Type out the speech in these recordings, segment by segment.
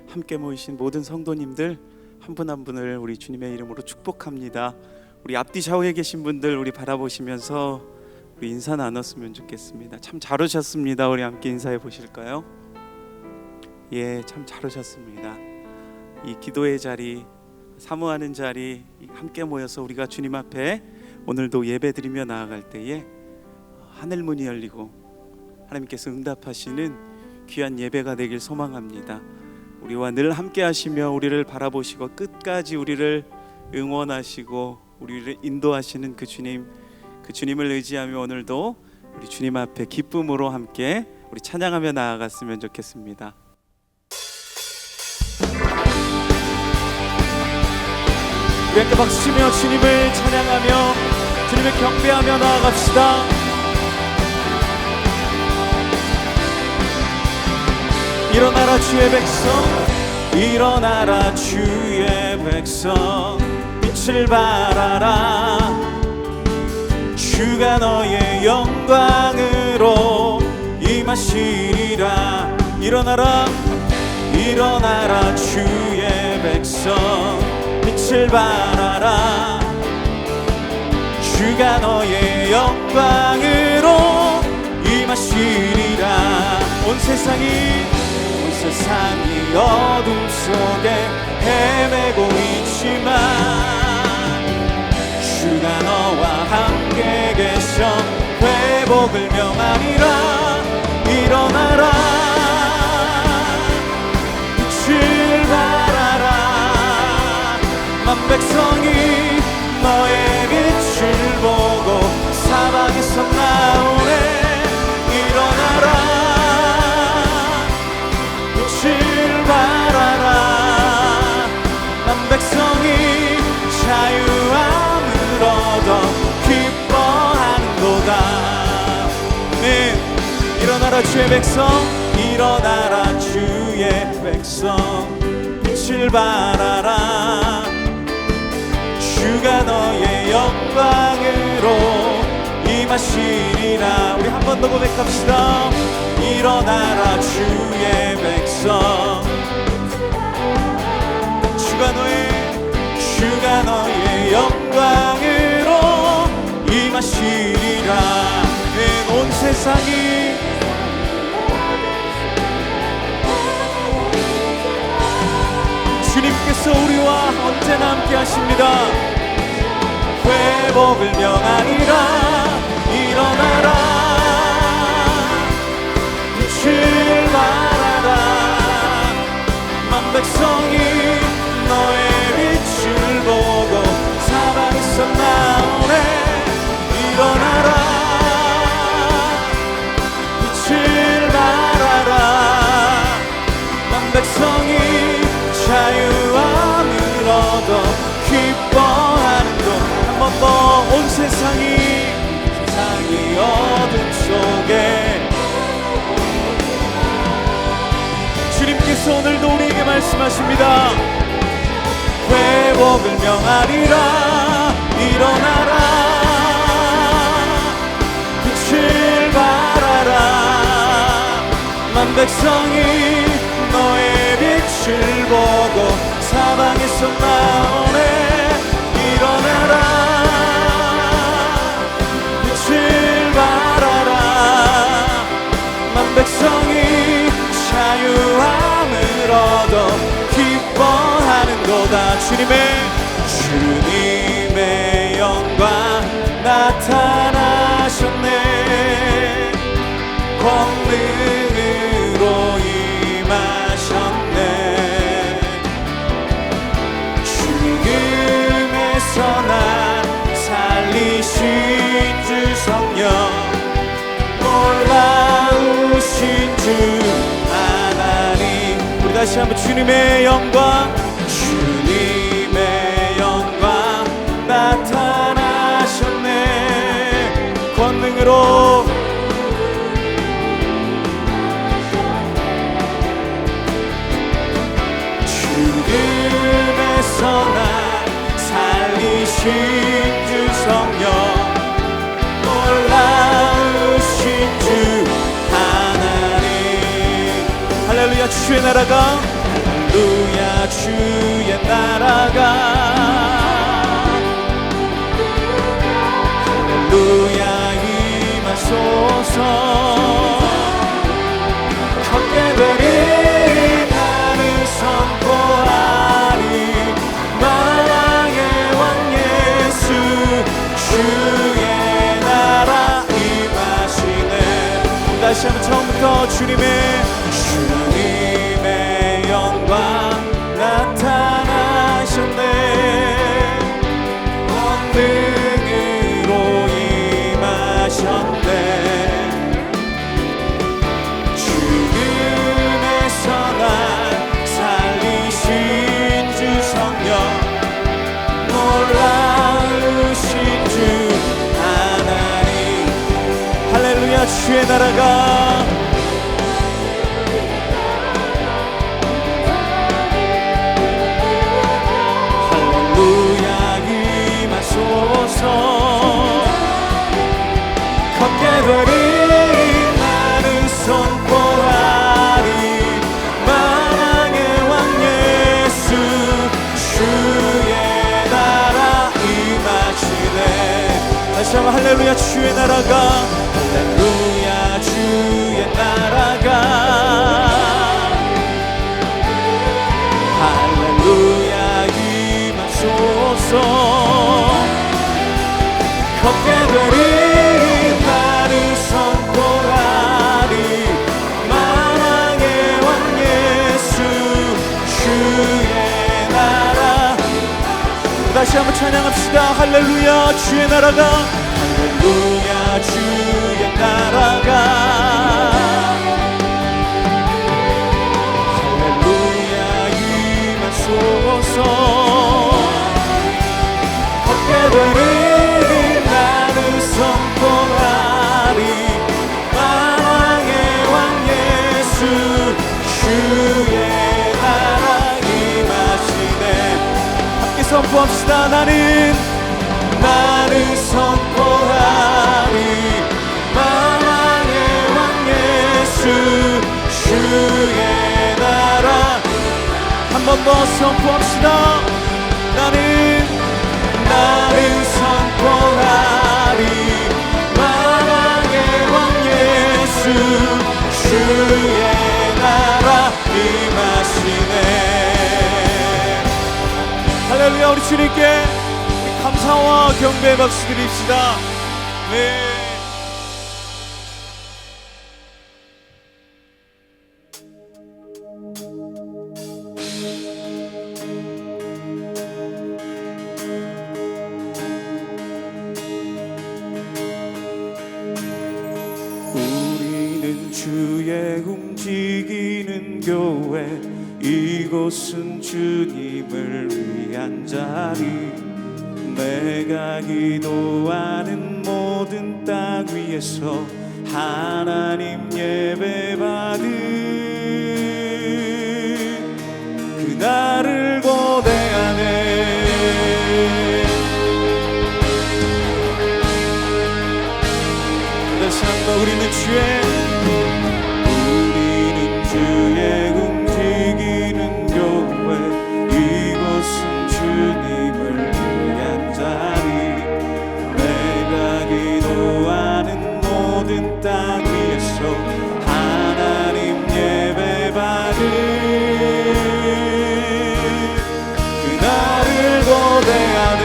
함께 모이신 모든 성도님들 한 분 한 분을 우리 주님의 이름으로 축복합니다. 우리 앞뒤 좌우에 계신 분들 우리 바라보시면서 우리 인사 나눴으면 좋겠습니다. 참 잘 오셨습니다. 우리 함께 인사해 보실까요? 예, 참 잘 오셨습니다. 이 기도의 자리, 사모하는 자리 함께 모여서 우리가 주님 앞에 오늘도 예배드리며 나아갈 때에 하늘 문이 열리고 하나님께서 응답하시는 귀한 예배가 되길 소망합니다. 우리와 늘 함께 하시며 우리를 바라보시고 끝까지 우리를 응원하시고 우리를 인도하시는 그 주님을 의지하며 오늘도 우리 주님 앞에 기쁨으로 함께 우리 찬양하며 나아갔으면 좋겠습니다. 우리 함께 박수치며 주님을 찬양하며 주님을 경배하며 나아갑시다. 일어나라 주의 백성, 일어나라 주의 백성, 빛을 발하라. 주가 너의 영광으로 임하시리라. 일어나라, 일어나라 주의 백성, 빛을 발하라. 주가 너의 영광으로 임하시리라. 온 세상이 어둠 속에 헤매고 있지만 주가 너와 함께 계셔 회복을 명하리라. 일어나라, 빛을 발하라. 만 백성이 너의 빛을 보고 사방에서 나오네. 일어나라, 빛을 발하라. 만 백성이 자유함을 얻어 기뻐하는도다. 네, 일어나라 주의 백성, 일어나라 주의 백성, 빛을 발하라. 주가 너의 영광으로 임하시리라. 우리 한 번 더 고백합시다. 일어나라 주의 백성, 주가 너의 영광으로 임하시리라. 온 세상이 주님께서 우리와 언제나 함께 하십니다. 회복을 명하리라. 일어나라, 빛을 발하라. 만 백성이 너의 빛을 보고 사방에서 나오네. 일어나라, 빛을 발하라. 만 백성이 자유함을 얻어 기뻐하는도. 한 번 더. 온 세상이 어둠 속에 주님께서 오늘도 우리에게 말씀하십니다. 회복을 명하리라. 일어나라, 빛을 발하라. 만 백성이 너의 빛을 보고 사방에서 나오네. 일어나라, 빛을 발하라. 만 백성이 자유함을 얻어 기뻐하는도다. 주님의 영광 나타나셨네. 권능으로 임하셨네. 죽음에서 날 살리신 주 성령, 놀라우신 주 하나님. 우리 다시 한번 주님의 영광, 주님의 영광 나타나셨네. 권능으로 죽음에서 날 살리신 주 성령, 놀라우신 주 하나님. 할렐루야. 주의 나라가, 할렐루야. 주의 나라가 할렐루야 임하소서 걷게 되리 나는 선포하리 만왕의 왕 예수 주의 나라 임하시네. 다시 한번 처음부터 주님의 영광 나타나셨네. 권능으로 임하셨네. 죽음에서 날 살리신 주 성령 놀라우신 주 하나님 할렐루야 주의 나라가 걷게 되리 나는 선포하리 만왕의 왕 예수 주의 나라 임하시네. 다시 한번 할렐루야 주의 나라가 할렐루야 주의 나라가 할렐루야 임하소서 걷게 되리 나를 선포하리 만왕의 왕 예수 주의 나라. 다시 한번 찬양합시다. 할렐루야 주의 나라가 할렐루야 주의 나라가 할렐루야 임하소서 걷게 되리 선포하리 만왕의 왕 예수 주의 나라 임하시네. 함께 선포합시다. 나는 선포하리 만왕의 왕 예수 주의 나라. 한 번 더 선포합시다. 나는 선포하리 만왕의 왕 예수 주의 나라 임하시네. 할렐루야 우리 주님께 감사와 경배의 박수 드립시다. 네. 주의 움직이는 교회 이곳은 주님을 위한 자리 내가 기도하는 모든 땅 위에서 하나님 예배받은 그날을 고대하네. 다시 한번 우리는 주의 움직이는 교회 이곳은 주님을 위한 자리 내가 기도하는 모든 땅 위에서 하나님 예배받은 그날을 고대하네.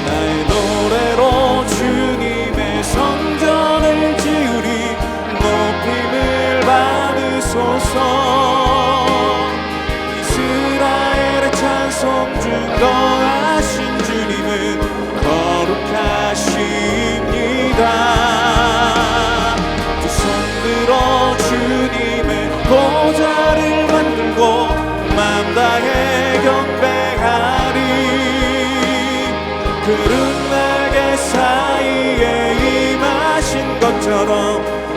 나의 노래로 주님의 성전을 지으리 높임을 받으소서. 이스라엘의 찬송 중 거하신 주님은 거룩하십니다. 두 손 들어 주님의 보좌를 만들고 맘 다해 경배하리. 푸른 날개 사이에 임하신 것처럼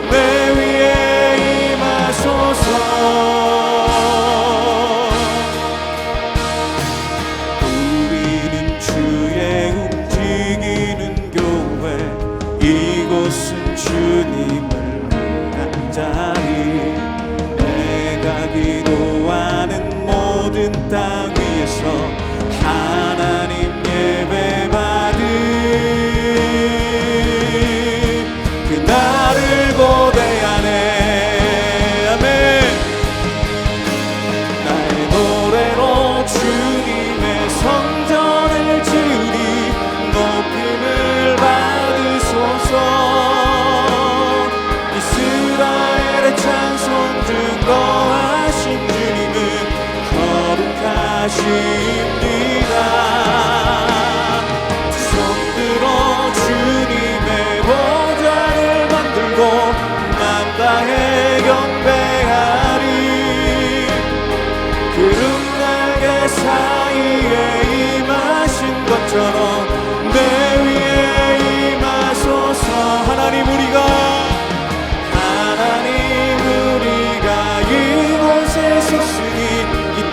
내 위에 임하소서. 우리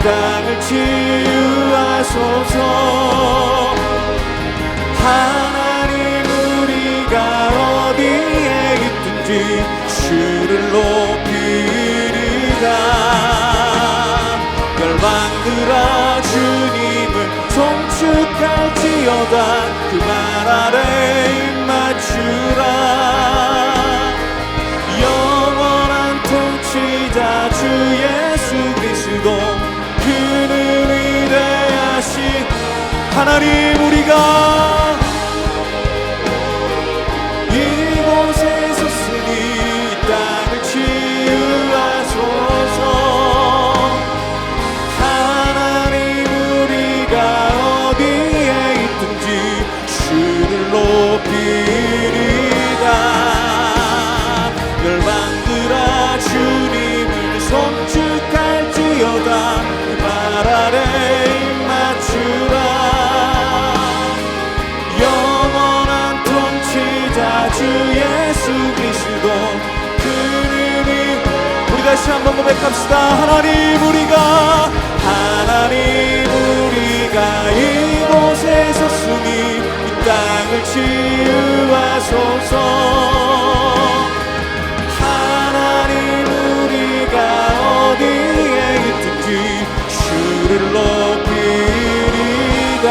땅을 치유하소서. 하나님 우리가 어디에 있든지 주를 높이리라. 열방들아 주님을 송축할지어다. 그 말 아래 입 맞추라. 영원한 통치자 주 예수 그리스도 그는 위대하신 하나님 우리가 이곳에 섰으니 이 땅을 치유하소서. 하나님 우리가 어디에 있든지 주를 높이리다. 열방들아 주님을 송축할지어다. 그 말 아래 입 맞추라. 영원한 통치자 주 예수 그리스도 그님이 우리 다시 한번 고백합시다. 하나님 우리가 이곳에 섰으니 이 땅을 치유하소서. 하나님 우리가 어디에 있든지 주를 높이리다.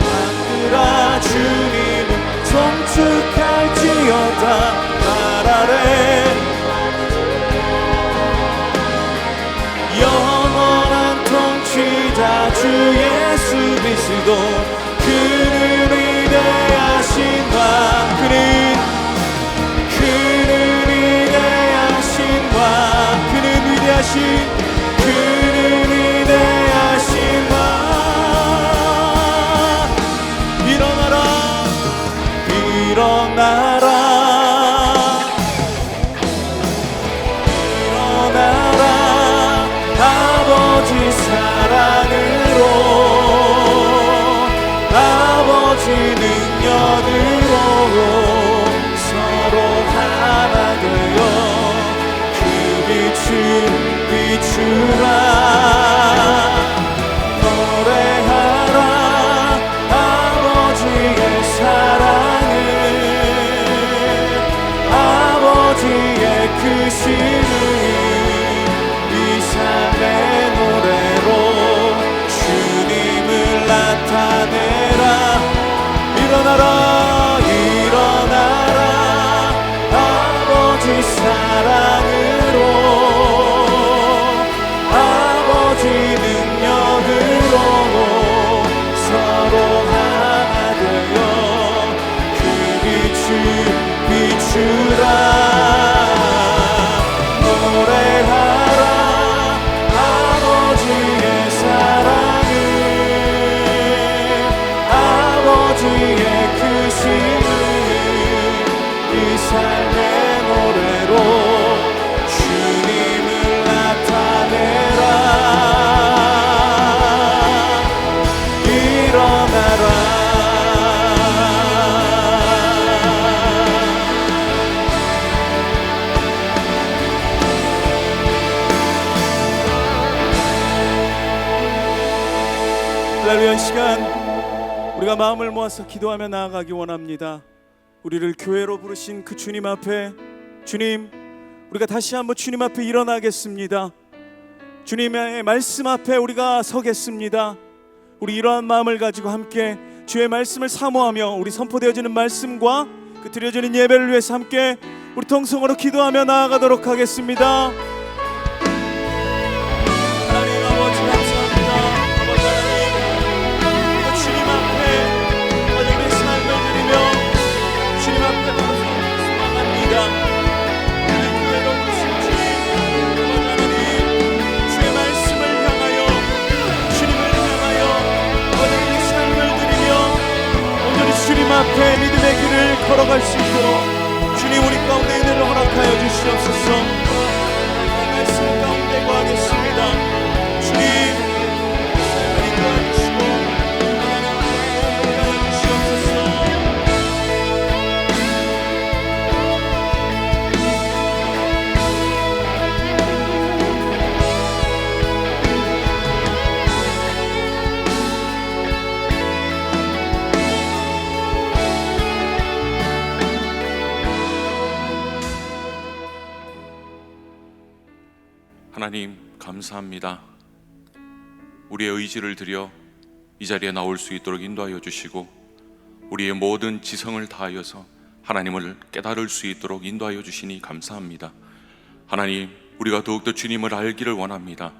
만들아 주님을 송축할지어다. 말 아래 영원한 통치자 주 예수 그리스도 그는 위대하신 왕. 그는 위대하신 왕. 그는 위대하신 왕. 일어나라 일어나라 일어나라. 아버지 사랑으로 아버지 능력으로 서로 하나 되어 그 빛을 비추라. 노래하라 아버지의 사랑을 아버지의 크심을 이 삶의 노래로 주님을 나타내라. 일어나라 일어나라 아버지 사랑으로 아버지 능력으로 서로 하나 되어 그 빛을 비추라. 노래하라 아버지의 사랑을 아버지의 크심을 이 삶의 노래로 주님을 나타내라. 일어나라. 할렐루야. 시간 우리가 마음을 모아서 기도하며 나아가기 원합니다. 우리를 교회로 부르신 그 주님 앞에 주님 우리가 다시 한번 주님 앞에 일어나겠습니다. 주님의 말씀 앞에 우리가 서겠습니다. 우리 이러한 마음을 가지고 함께 주의 말씀을 사모하며 우리 선포되어지는 말씀과 그 드려지는 예배를 위해서 함께 우리 통성으로 기도하며 나아가도록 하겠습니다. 하나님 아버지 감사합니다. 아버지 하나님 우리가 주님 앞에 우리의 삶을 드리며 주님 앞에 나아서 소망합니다. 우리 교회로 오신 주님 아버지 하나님 주의 말씀을 향하여 주님을 향하여 우리의 삶을 드리며 온전히 주님 앞에 믿음의 길을 걸어갈 수 있도록 주님 우리 가운데 은혜를 허락하여 주시옵소서. 하나님 감사합니다. 우리의 의지를 들여 이 자리에 나올 수 있도록 인도하여 주시고 우리의 모든 지성을 다하여서 하나님을 깨달을 수 있도록 인도하여 주시니 감사합니다. 하나님, 우리가 더욱더 주님을 알기를 원합니다.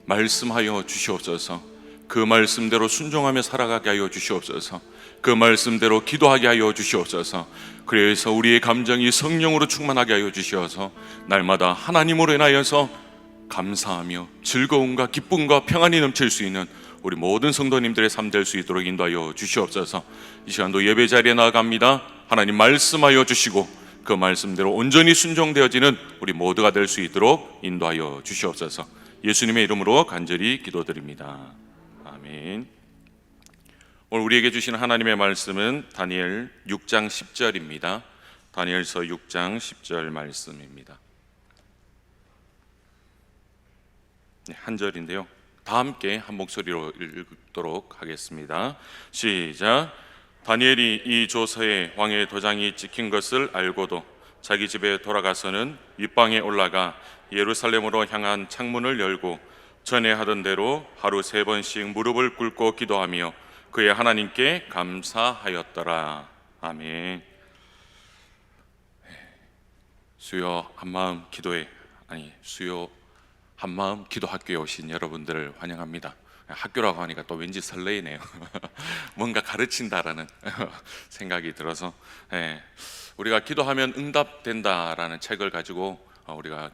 말씀하여 주시옵소서. 그 말씀대로 순종하며 살아가게 하여 주시옵소서. 그 말씀대로 기도하게 하여 주시옵소서. 그래서 우리의 감정이 성령으로 충만하게 하여 주시어서 날마다 하나님으로 인하여서 감사하며 즐거움과 기쁨과 평안이 넘칠 수 있는 우리 모든 성도님들의 삶 될 수 있도록 인도하여 주시옵소서. 이 시간도 예배 자리에 나아갑니다. 하나님 말씀하여 주시고 그 말씀대로 온전히 순종되어지는 우리 모두가 될 수 있도록 인도하여 주시옵소서. 예수님의 이름으로 간절히 기도드립니다. 아멘. 오늘 우리에게 주시는 하나님의 말씀은 다니엘 6장 10절입니다. 다니엘서 6장 10절 말씀입니다. 한 절인데요, 다 함께 한 목소리로 읽도록 하겠습니다. 시작. 다니엘이 이 조서에 왕의 도장이 찍힌 것을 알고도 자기 집에 돌아가서는 윗방에 올라가 예루살렘으로 향한 창문을 열고 전에 하던 대로 하루 3번씩 무릎을 꿇고 기도하며 그의 하나님께 감사하였더라. 아멘. 수요 한마음 기도회, 수요 한마음 기도학교에 오신 여러분들을 환영합니다. 학교라고 하니까 또 왠지 설레이네요. 뭔가 가르친다라는 생각이 들어서, 우리가 기도하면 응답된다라는 책을 가지고 우리가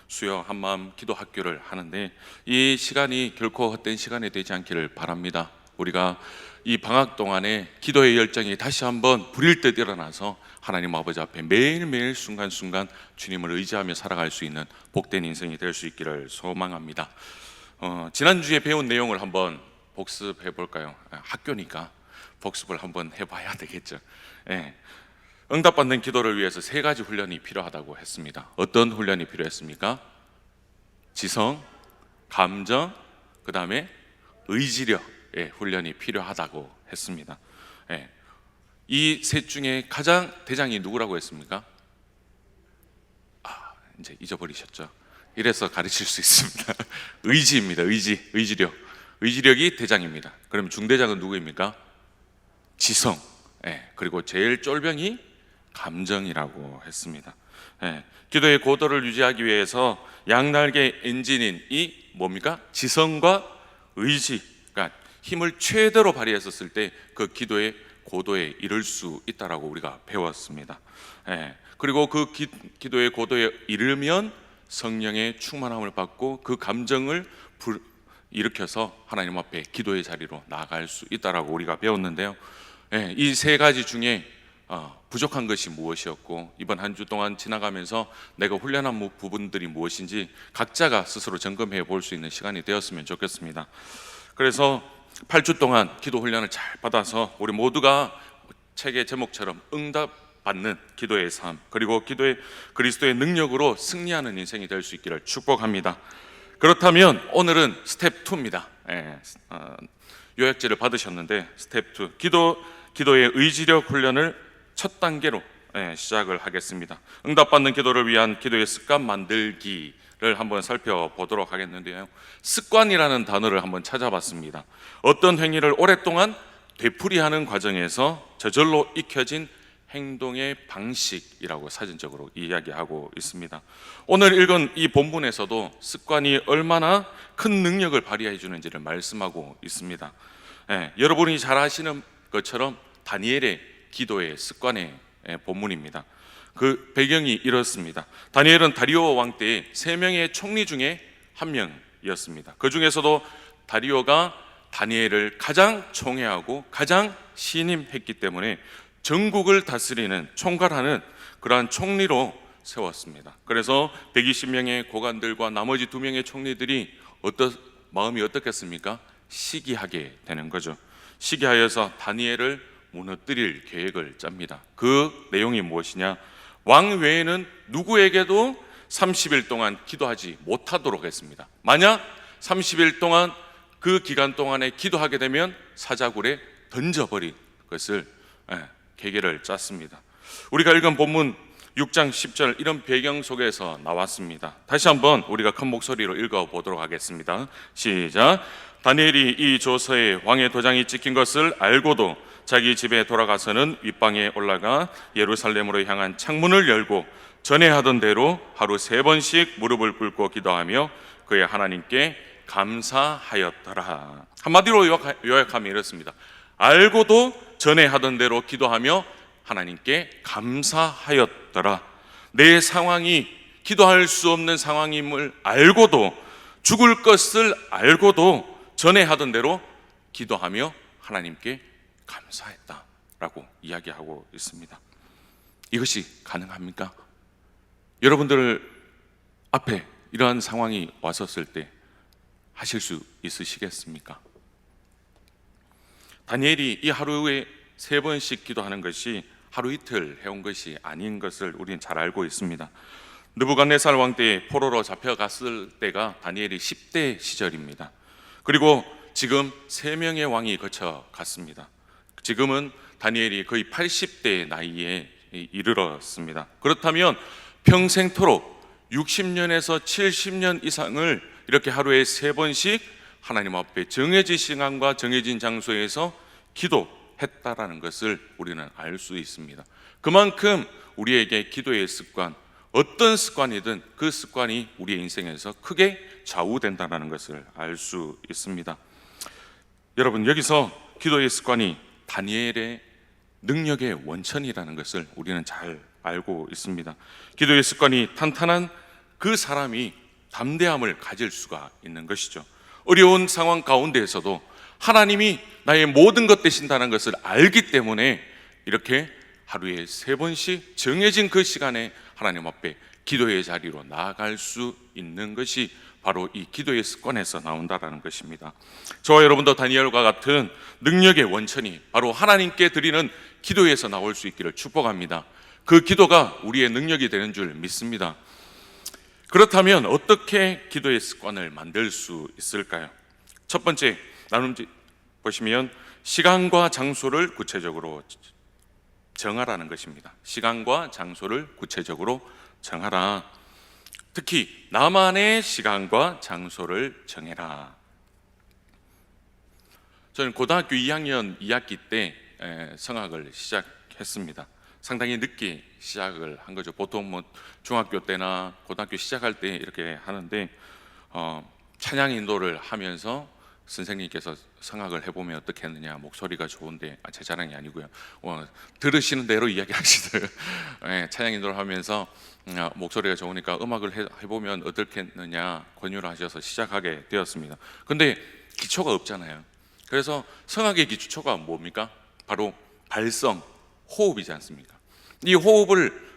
수요 한마음 기도학교를 하는데, 이 시간이 결코 헛된 시간이 되지 않기를 바랍니다. 우리가 이 방학 동안에 기도의 열정이 다시 한번 불일 듯 일어나서 하나님 아버지 앞에 매일매일 순간순간 주님을 의지하며 살아갈 수 있는 복된 인생이 될 수 있기를 소망합니다. 지난주에 배운 내용을 한번 복습해 볼까요? 학교니까 복습을 한번 해봐야 되겠죠. 응답받는 기도를 위해서 3가지 훈련이 필요하다고 했습니다. 어떤 훈련이 필요했습니까? 지성, 감정, 그 다음에 의지력의 훈련이 필요하다고 했습니다. 이 셋 중에 가장 대장이 누구라고 했습니까? 이제 잊어버리셨죠? 이래서 가르칠 수 있습니다. 의지입니다. 의지력. 의지력이 대장입니다. 그러면 중대장은 누구입니까? 지성. 그리고 제일 쫄병이 감정이라고 했습니다. 기도의 고도를 유지하기 위해서 양날개 엔진인 이 뭡니까? 지성과 의지, 그러니까 힘을 최대로 발휘했었을 때 그 기도의 고도에 이를 수 있다라고 우리가 배웠습니다. 그리고 그 기도의 고도에 이르면 성령의 충만함을 받고 그 감정을 일으켜서 하나님 앞에 기도의 자리로 나아갈 수 있다라고 우리가 배웠는데요. 이 3가지 중에 부족한 것이 무엇이었고 이번 한 주 동안 지나가면서 내가 훈련한 부분들이 무엇인지 각자가 스스로 점검해 볼 수 있는 시간이 되었으면 좋겠습니다. 그래서 8주 동안 기도 훈련을 잘 받아서 우리 모두가 책의 제목처럼 응답받는 기도의 삶, 그리고 그리스도의 능력으로 승리하는 인생이 될 수 있기를 축복합니다. 그렇다면 오늘은 스텝 2입니다. 요약지를 받으셨는데 스텝 2, 기도의 의지력 훈련을 첫 단계로 시작을 하겠습니다. 응답받는 기도를 위한 기도의 습관 만들기를 한번 살펴보도록 하겠는데요, 습관이라는 단어를 한번 찾아봤습니다. 어떤 행위를 오랫동안 되풀이하는 과정에서 저절로 익혀진 행동의 방식이라고 사전적으로 이야기하고 있습니다. 오늘 읽은 이 본문에서도 습관이 얼마나 큰 능력을 발휘해 주는지를 말씀하고 있습니다. 여러분이 잘 아시는 것처럼 다니엘의 기도의 습관의 본문입니다. 그 배경이 이렇습니다. 다니엘은 다리오 왕 때의 3명의 총리 중에 한 명이었습니다. 그 중에서도 다리오가 다니엘을 가장 총애하고 가장 신임했기 때문에 전국을 다스리는 총괄하는 그러한 총리로 세웠습니다. 그래서 120명의 고관들과 나머지 2명의 총리들이 마음이 어떻겠습니까? 시기하게 되는 거죠. 시기하여서 다니엘을 무너뜨릴 계획을 짭니다. 그 내용이 무엇이냐? 왕 외에는 누구에게도 30일 동안 기도하지 못하도록 했습니다. 만약 30일 동안 그 기간 동안에 기도하게 되면 사자굴에 던져버릴 것을 계획을 짰습니다. 우리가 읽은 본문 6장 10절 이런 배경 속에서 나왔습니다. 다시 한번 우리가 큰 목소리로 읽어보도록 하겠습니다. 시작. 다니엘이 이 조서에 왕의 도장이 찍힌 것을 알고도 자기 집에 돌아가서는 윗방에 올라가 예루살렘으로 향한 창문을 열고 전에 하던 대로 하루 3번씩 무릎을 꿇고 기도하며 그의 하나님께 감사하였더라. 한마디로 요약하면 이렇습니다. 알고도 전에 하던 대로 기도하며 하나님께 감사하였더라. 내 상황이 기도할 수 없는 상황임을 알고도, 죽을 것을 알고도 전에 하던 대로 기도하며 하나님께 감사했다라고 이야기하고 있습니다. 이것이 가능합니까? 여러분들 앞에 이러한 상황이 왔었을 때 하실 수 있으시겠습니까? 다니엘이 이 하루에 3번씩 기도하는 것이 하루 이틀 해온 것이 아닌 것을 우리는 잘 알고 있습니다. 느부갓네살 왕 때 포로로 잡혀갔을 때가 다니엘이 10대 시절입니다. 그리고 지금 3명의 왕이 거쳐갔습니다. 지금은 다니엘이 거의 80대 나이에 이르렀습니다. 그렇다면 평생토록 60년에서 70년 이상을 이렇게 하루에 3번씩 하나님 앞에 정해진 시간과 정해진 장소에서 기도했다라는 것을 우리는 알 수 있습니다. 그만큼 우리에게 기도의 습관, 어떤 습관이든 그 습관이 우리의 인생에서 크게 좌우된다는 것을 알 수 있습니다. 여러분, 여기서 기도의 습관이 다니엘의 능력의 원천이라는 것을 우리는 잘 알고 있습니다. 기도의 습관이 탄탄한 그 사람이 담대함을 가질 수가 있는 것이죠. 어려운 상황 가운데에서도 하나님이 나의 모든 것 되신다는 것을 알기 때문에 이렇게 하루에 3번씩 정해진 그 시간에 하나님 앞에 기도의 자리로 나아갈 수 있는 것이 바로 이 기도의 습관에서 나온다는 것입니다. 저와 여러분도 다니엘과 같은 능력의 원천이 바로 하나님께 드리는 기도에서 나올 수 있기를 축복합니다. 그 기도가 우리의 능력이 되는 줄 믿습니다. 그렇다면 어떻게 기도의 습관을 만들 수 있을까요? 첫 번째 나눔지 보시면 시간과 장소를 구체적으로 정하라는 것입니다. 시간과 장소를 구체적으로 정하라. 특히 나만의 시간과 장소를 정해라. 저는 고등학교 2학년 2학기 때 성악을 시작했습니다. 상당히 늦게 시작을 한 거죠. 보통 뭐 중학교 때나 고등학교 시작할 때 이렇게 하는데 찬양 인도를 하면서 선생님께서 성악을 해보면 어떻게 했느냐, 목소리가 좋은데, 제 자랑이 아니고요, 들으시는 대로 이야기하시더라고요. 찬양 인도를 하면서 목소리가 좋으니까 음악을 해보면 어떻겠느냐 권유를 하셔서 시작하게 되었습니다. 근데 기초가 없잖아요. 그래서 성악의 기초가 뭡니까? 바로 발성, 호흡이지 않습니까? 이 호흡을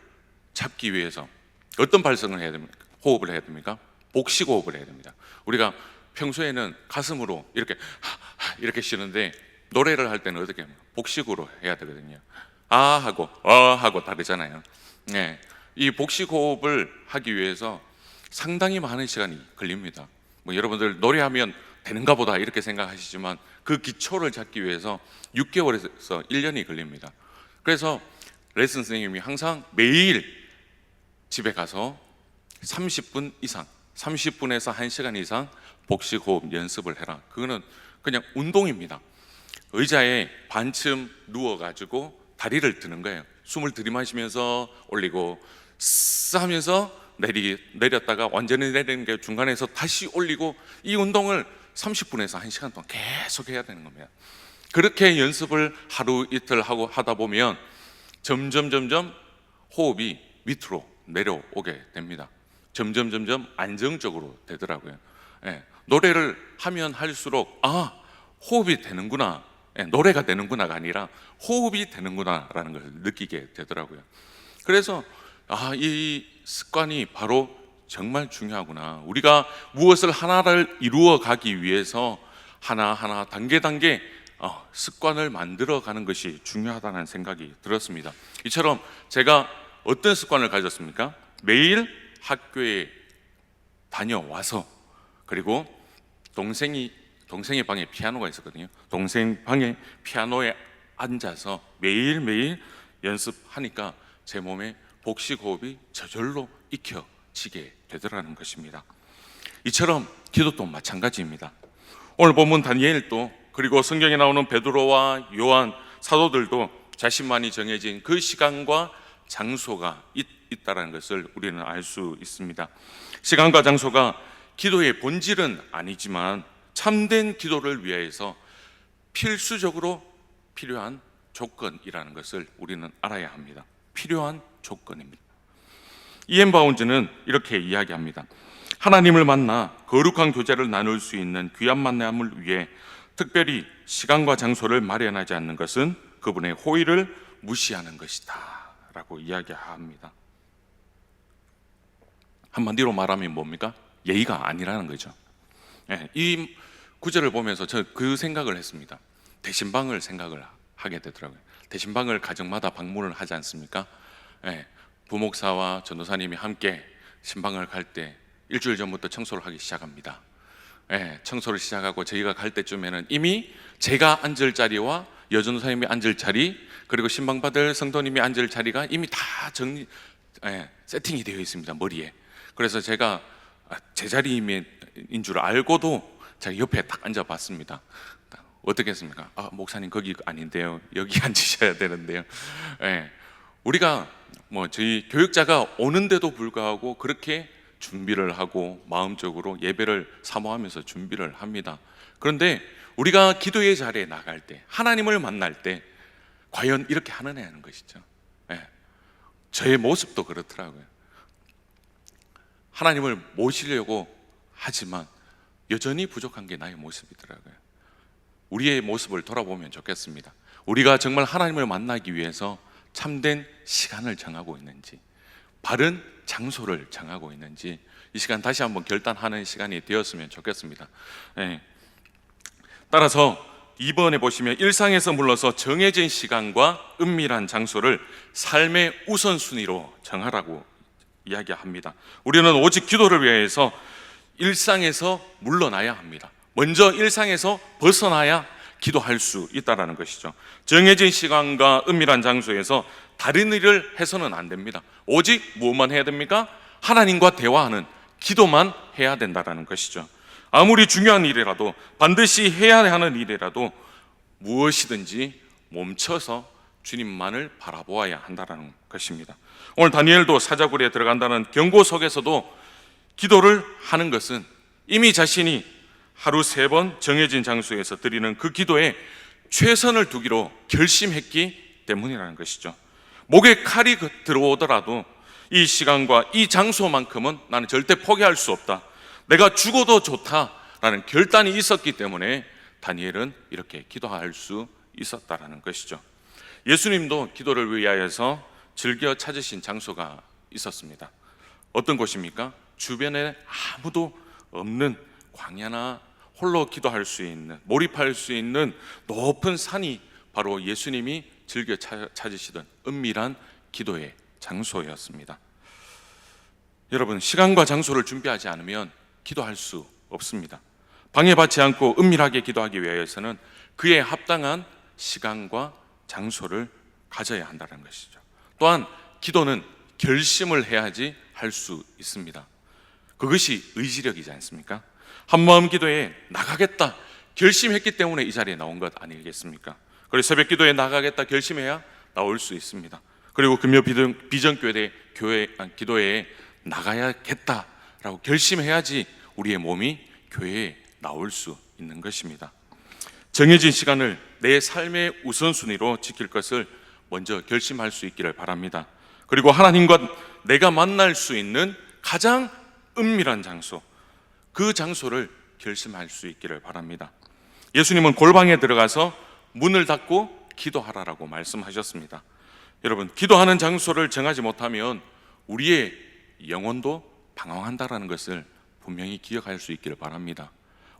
잡기 위해서 어떤 발성을 해야 됩니까? 호흡을 해야 됩니까? 복식 호흡을 해야 됩니다. 우리가 평소에는 가슴으로 이렇게 쉬는데 노래를 할 때는 어떻게 합니까? 복식으로 해야 되거든요. 아 하고 하고 다르잖아요. 네, 이 복식 호흡을 하기 위해서 상당히 많은 시간이 걸립니다. 뭐 여러분들 노래하면 되는가 보다 이렇게 생각하시지만 그 기초를 잡기 위해서 6개월에서 1년이 걸립니다. 그래서 레슨 선생님이 항상 매일 집에 가서 30분 이상, 30분에서 1시간 이상 복식호흡 연습을 해라. 그거는 그냥 운동입니다. 의자에 반쯤 누워가지고 다리를 드는 거예요. 숨을 들이마시면서 올리고 쓰 하면서 내렸다가 완전히 내리는 게 중간에서 다시 올리고, 이 운동을 30분에서 1시간 동안 계속 해야 되는 겁니다. 그렇게 연습을 하루 이틀 하고 하다 보면 점점 호흡이 밑으로 내려오게 됩니다. 점점 안정적으로 되더라고요. 노래를 하면 할수록 호흡이 되는구나, 노래가 되는구나가 아니라 호흡이 되는구나라는 걸 느끼게 되더라고요. 그래서 이 습관이 바로 정말 중요하구나. 우리가 무엇을 하나를 이루어 가기 위해서 하나하나 단계 습관을 만들어 가는 것이 중요하다는 생각이 들었습니다. 이처럼 제가 어떤 습관을 가졌습니까? 매일 학교에 다녀와서, 그리고 동생의 방에 피아노가 있었거든요. 동생 방에 피아노에 앉아서 매일매일 연습하니까 제 몸에 복식호흡이 저절로 익혀지게 되더라는 것입니다. 이처럼 기도도 마찬가지입니다. 오늘 본문 다니엘도, 그리고 성경에 나오는 베드로와 요한 사도들도 자신만이 정해진 그 시간과 장소가 있다는 것을 우리는 알 수 있습니다. 시간과 장소가 기도의 본질은 아니지만 참된 기도를 위해서 필수적으로 필요한 조건이라는 것을 우리는 알아야 합니다. 필요한 조건입니다. 이엔 바운즈는 이렇게 이야기합니다. 하나님을 만나 거룩한 교제를 나눌 수 있는 귀한 만남을 위해 특별히 시간과 장소를 마련하지 않는 것은 그분의 호의를 무시하는 것이다 라고 이야기합니다. 한마디로 말하면 뭡니까? 예의가 아니라는 거죠. 이 구절을 보면서 저 그 생각을 했습니다. 대신방을 생각을 하게 되더라고요. 대신방을 가정마다 방문을 하지 않습니까? 부목사와 전도사님이 함께 신방을 갈 때 일주일 전부터 청소를 하기 시작합니다. 청소를 시작하고 저희가 갈 때쯤에는 이미 제가 앉을 자리와 여전도사님이 앉을 자리, 그리고 신방받을 성도님이 앉을 자리가 이미 다 세팅이 되어 있습니다, 머리에. 그래서 제가 제 자리인 줄 알고도 제가 옆에 딱 앉아봤습니다. 어떻게 했습니까? 목사님 거기 아닌데요, 여기 앉으셔야 되는데요. 우리가 저희 교육자가 오는데도 불구하고 그렇게 준비를 하고 마음적으로 예배를 사모하면서 준비를 합니다. 그런데 우리가 기도의 자리에 나갈 때, 하나님을 만날 때 과연 이렇게 하느냐 하는 것이죠. 저의 모습도 그렇더라고요. 하나님을 모시려고 하지만 여전히 부족한 게 나의 모습이더라고요. 우리의 모습을 돌아보면 좋겠습니다. 우리가 정말 하나님을 만나기 위해서 참된 시간을 정하고 있는지, 바른 장소를 정하고 있는지, 이 시간 다시 한번 결단하는 시간이 되었으면 좋겠습니다. 따라서 2번에 보시면 일상에서 물러서 정해진 시간과 은밀한 장소를 삶의 우선순위로 정하라고 이야기합니다. 우리는 오직 기도를 위해서 일상에서 물러나야 합니다. 먼저 일상에서 벗어나야 기도할 수 있다는 것이죠. 정해진 시간과 은밀한 장소에서 다른 일을 해서는 안 됩니다. 오직 무엇만 해야 됩니까? 하나님과 대화하는 기도만 해야 된다는 것이죠. 아무리 중요한 일이라도, 반드시 해야 하는 일이라도 무엇이든지 멈춰서 주님만을 바라보아야 한다는 것입니다. 오늘 다니엘도 사자굴에 들어간다는 경고 속에서도 기도를 하는 것은 이미 자신이 하루 3번 정해진 장소에서 드리는 그 기도에 최선을 두기로 결심했기 때문이라는 것이죠. 목에 칼이 들어오더라도 이 시간과 이 장소만큼은 나는 절대 포기할 수 없다, 내가 죽어도 좋다라는 결단이 있었기 때문에 다니엘은 이렇게 기도할 수 있었다라는 것이죠. 예수님도 기도를 위하여서 즐겨 찾으신 장소가 있었습니다. 어떤 곳입니까? 주변에 아무도 없는 광야나 홀로 기도할 수 있는, 몰입할 수 있는 높은 산이 바로 예수님이 즐겨 찾으시던 은밀한 기도의 장소였습니다. 여러분, 시간과 장소를 준비하지 않으면 기도할 수 없습니다. 방해받지 않고 은밀하게 기도하기 위해서는 그에 합당한 시간과 장소를 가져야 한다는 것이죠. 또한 기도는 결심을 해야지 할 수 있습니다. 그것이 의지력이지 않습니까? 한마음 기도에 나가겠다 결심했기 때문에 이 자리에 나온 것 아니겠습니까? 그리고 새벽 기도에 나가겠다 결심해야 나올 수 있습니다. 그리고 금요 비전교회 기도에 나가야겠다라고 결심해야지 우리의 몸이 교회에 나올 수 있는 것입니다. 정해진 시간을 내 삶의 우선순위로 지킬 것을 먼저 결심할 수 있기를 바랍니다. 그리고 하나님과 내가 만날 수 있는 가장 은밀한 장소, 그 장소를 결심할 수 있기를 바랍니다. 예수님은 골방에 들어가서 문을 닫고 기도하라라고 말씀하셨습니다. 여러분, 기도하는 장소를 정하지 못하면 우리의 영혼도 방황한다라는 것을 분명히 기억할 수 있기를 바랍니다.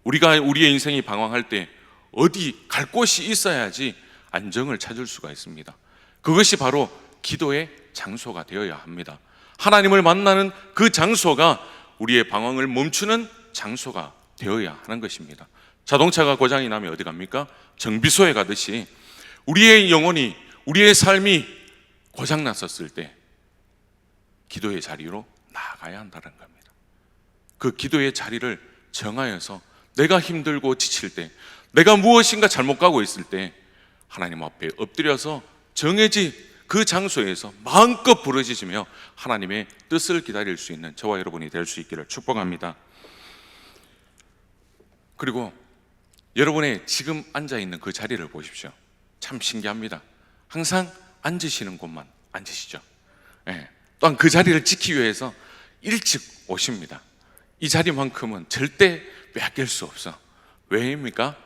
우리가 우리의 인생이 방황할 때 어디 갈 곳이 있어야지 안정을 찾을 수가 있습니다. 그것이 바로 기도의 장소가 되어야 합니다. 하나님을 만나는 그 장소가 우리의 방황을 멈추는 장소가 되어야 하는 것입니다. 자동차가 고장이 나면 어디 갑니까? 정비소에 가듯이 우리의 영혼이, 우리의 삶이 고장났었을 때 기도의 자리로 나아가야 한다는 겁니다. 그 기도의 자리를 정하여서 내가 힘들고 지칠 때, 내가 무엇인가 잘못 가고 있을 때 하나님 앞에 엎드려서 정해진 그 장소에서 마음껏 부르짖으며 하나님의 뜻을 기다릴 수 있는 저와 여러분이 될 수 있기를 축복합니다. 그리고 여러분의 지금 앉아있는 그 자리를 보십시오. 참 신기합니다. 항상 앉으시는 곳만 앉으시죠. 또한 그 자리를 지키기 위해서 일찍 오십니다. 이 자리만큼은 절대 빼앗길 수 없어. 왜입니까?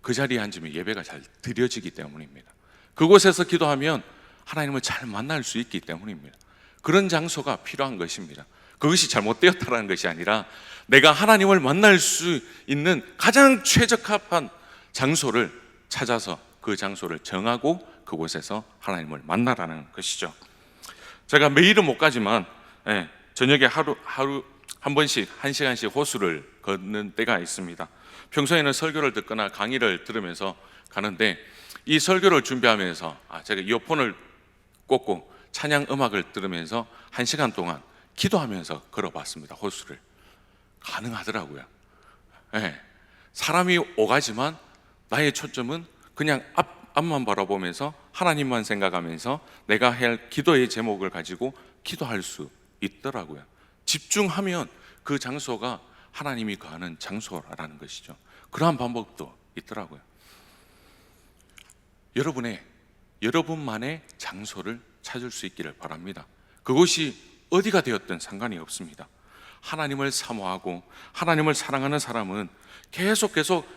그 자리에 앉으면 예배가 잘 드려지기 때문입니다. 그곳에서 기도하면 하나님을 잘 만날 수 있기 때문입니다. 그런 장소가 필요한 것입니다. 그것이 잘못되었다는 것이 아니라 내가 하나님을 만날 수 있는 가장 최적합한 장소를 찾아서 그 장소를 정하고 그곳에서 하나님을 만나라는 것이죠. 제가 매일은 못 가지만 저녁에 하루 한 번씩 1시간씩 호수를 걷는 때가 있습니다. 평소에는 설교를 듣거나 강의를 들으면서 가는데 이 설교를 준비하면서 제가 이어폰을 꽂고 찬양 음악을 들으면서 1시간 동안 기도하면서 걸어봤습니다. 호수를. 가능하더라고요. 사람이 오가지만 나의 초점은 그냥 앞만 바라보면서 하나님만 생각하면서 내가 해야 할 기도의 제목을 가지고 기도할 수 있더라고요. 집중하면 그 장소가 하나님이 거하는 장소라는 것이죠. 그러한 방법도 있더라고요. 여러분만의 장소를 찾을 수 있기를 바랍니다. 그것이 어디가 되었든 상관이 없습니다. 하나님을 사모하고 하나님을 사랑하는 사람은 계속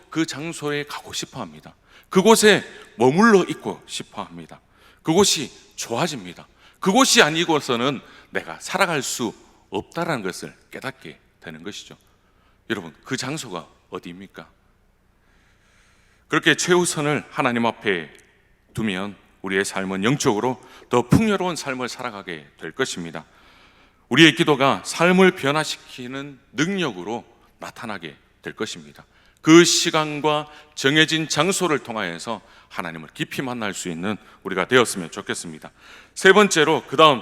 그 장소에 가고 싶어 합니다. 그곳에 머물러 있고 싶어 합니다. 그곳이 좋아집니다. 그곳이 아니고서는 내가 살아갈 수 없다라는 것을 깨닫게 되는 것이죠. 여러분, 그 장소가 어디입니까? 그렇게 최우선을 하나님 앞에 두면 우리의 삶은 영적으로 더 풍요로운 삶을 살아가게 될 것입니다. 우리의 기도가 삶을 변화시키는 능력으로 나타나게 될 것입니다. 그 시간과 정해진 장소를 통하여서 하나님을 깊이 만날 수 있는 우리가 되었으면 좋겠습니다. 세 번째로, 그 다음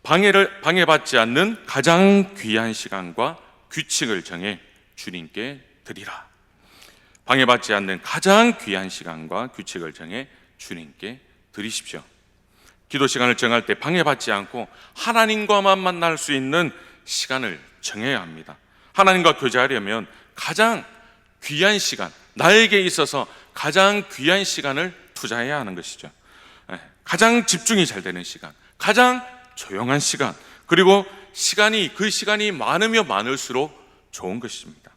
방해받지 않는 가장 귀한 시간과 규칙을 정해 주님께 드리라. 방해받지 않는 가장 귀한 시간과 규칙을 정해 주님께 드리십시오. 기도 시간을 정할 때 방해받지 않고 하나님과만 만날 수 있는 시간을 정해야 합니다. 하나님과 교제하려면 가장 귀한 시간, 나에게 있어서 가장 귀한 시간을 투자해야 하는 것이죠. 가장 집중이 잘 되는 시간, 가장 조용한 시간, 그리고 그 시간이 많으면 많을수록 좋은 것입니다.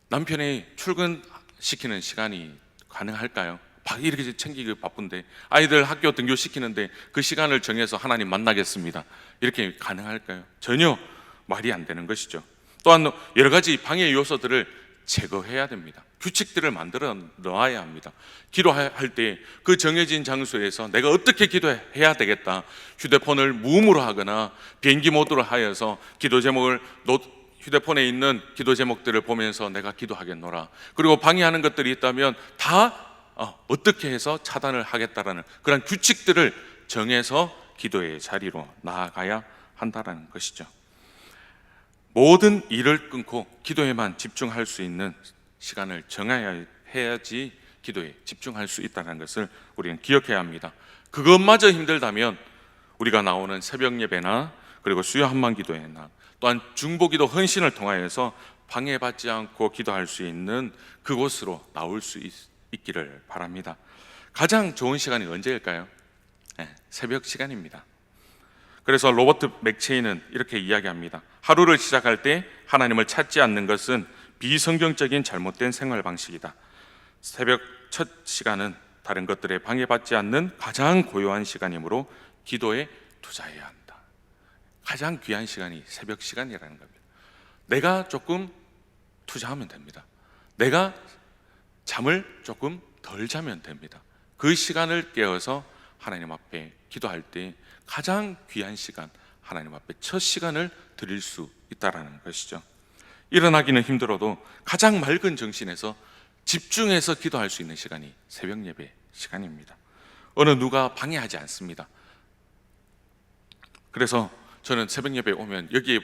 남편이 출근시키는 시간이 가능할까요? 이렇게 챙기기 바쁜데, 아이들 학교 등교시키는데 그 시간을 정해서 하나님 만나겠습니다, 이렇게 가능할까요? 전혀 말이 안 되는 것이죠. 또한 여러 가지 방해 요소들을 제거해야 됩니다. 규칙들을 만들어 놓아야 합니다. 기도할 때 그 정해진 장소에서 내가 어떻게 기도해야 되겠다, 휴대폰을 무음으로 하거나 비행기 모드로 하여서 기도 제목을 휴대폰에 있는 기도 제목들을 보면서 내가 기도하겠노라. 그리고 방해하는 것들이 있다면 다 어떻게 해서 차단을 하겠다라는 그런 규칙들을 정해서 기도의 자리로 나아가야 한다는 것이죠. 모든 일을 끊고 기도에만 집중할 수 있는 시간을 정해야지 기도에 집중할 수 있다는 것을 우리는 기억해야 합니다. 그것마저 힘들다면 우리가 나오는 새벽 예배나 그리고 수요 한만 기도회나 또한 중보기도 헌신을 통하여서 방해받지 않고 기도할 수 있는 그곳으로 나올 수 있기를 바랍니다. 가장 좋은 시간이 언제일까요? 새벽 시간입니다. 그래서 로버트 맥체이는 이렇게 이야기합니다. 하루를 시작할 때 하나님을 찾지 않는 것은 비성경적인 잘못된 생활 방식이다. 새벽 첫 시간은 다른 것들에 방해받지 않는 가장 고요한 시간이므로 기도에 투자해야 한다. 가장 귀한 시간이 새벽 시간이라는 겁니다. 내가 조금 투자하면 됩니다. 내가 잠을 조금 덜 자면 됩니다. 그 시간을 깨어서 하나님 앞에 기도할 때 가장 귀한 시간, 하나님 앞에 첫 시간을 드릴 수 있다는 것이죠. 일어나기는 힘들어도 가장 맑은 정신에서 집중해서 기도할 수 있는 시간이 새벽 예배 시간입니다. 어느 누가 방해하지 않습니다. 그래서 저는 새벽 예배에 오면 여기에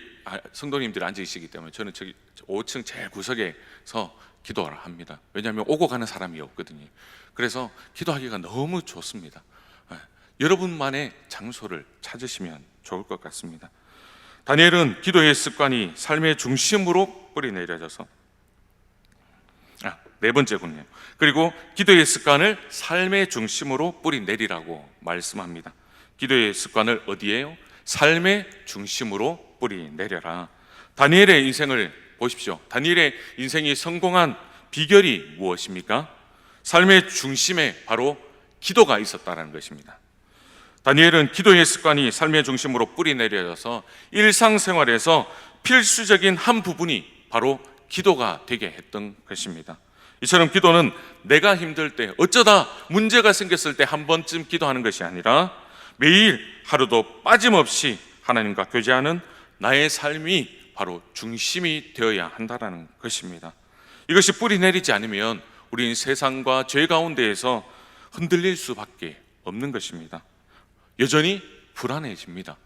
성도님들이 앉아 계시기 때문에 저는 저기 5층 제일 구석에서 기도를 합니다. 왜냐하면 오고 가는 사람이 없거든요. 그래서 기도하기가 너무 좋습니다. 여러분만의 장소를 찾으시면 좋을 것 같습니다. 다니엘은 기도의 습관이 삶의 중심으로 뿌리 내려져서 네 번째군요. 그리고 기도의 습관을 삶의 중심으로 뿌리 내리라고 말씀합니다. 기도의 습관을 어디에요? 삶의 중심으로 뿌리 내려라. 다니엘의 인생을 보십시오. 다니엘의 인생이 성공한 비결이 무엇입니까? 삶의 중심에 바로 기도가 있었다는 것입니다. 다니엘은 기도의 습관이 삶의 중심으로 뿌리 내려져서 일상생활에서 필수적인 한 부분이 바로 기도가 되게 했던 것입니다. 이처럼 기도는 내가 힘들 때, 어쩌다 문제가 생겼을 때 한 번쯤 기도하는 것이 아니라 매일 하루도 빠짐없이 하나님과 교제하는 나의 삶이 바로 중심이 되어야 한다는 것입니다. 이것이 뿌리 내리지 않으면 우리는 세상과 죄 가운데에서 흔들릴 수밖에 없는 것입니다. 여전히 불안해집니다.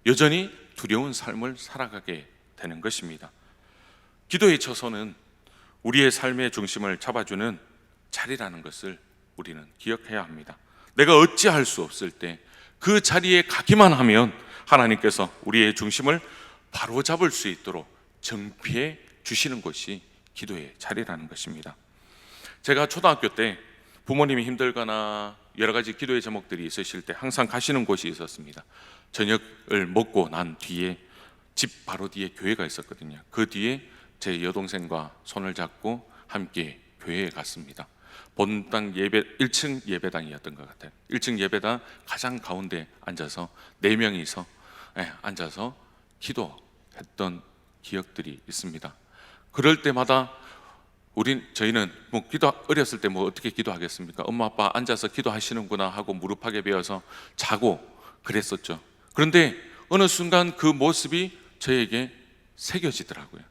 여전히 두려운 삶을 살아가게 되는 것입니다. 기도의 처소는 우리의 삶의 중심을 잡아주는 자리라는 것을 우리는 기억해야 합니다. 내가 어찌할 수 없을 때 그 자리에 가기만 하면 하나님께서 우리의 중심을 바로잡을 수 있도록 정비해 주시는 것이 기도의 자리라는 것입니다. 제가 초등학교 때 부모님이 힘들거나 여러 가지 기도의 제목들이 있으실 때 항상 가시는 곳이 있었습니다. 저녁을 먹고 난 뒤에 집 바로 뒤에 교회가 있었거든요. 그 뒤에 제 여동생과 손을 잡고 함께 교회에 갔습니다. 본당 예배 1층 예배당이었던 것 같아요. 1층 예배당 가장 가운데 앉아서 4명이서 앉아서 기도했던 기억들이 있습니다. 그럴 때마다 저희는 어렸을 때 어떻게 기도하겠습니까? 엄마 아빠 앉아서 기도하시는구나 하고 무릎하게 베어서 자고 그랬었죠. 그런데 어느 순간 그 모습이 저에게 새겨지더라고요.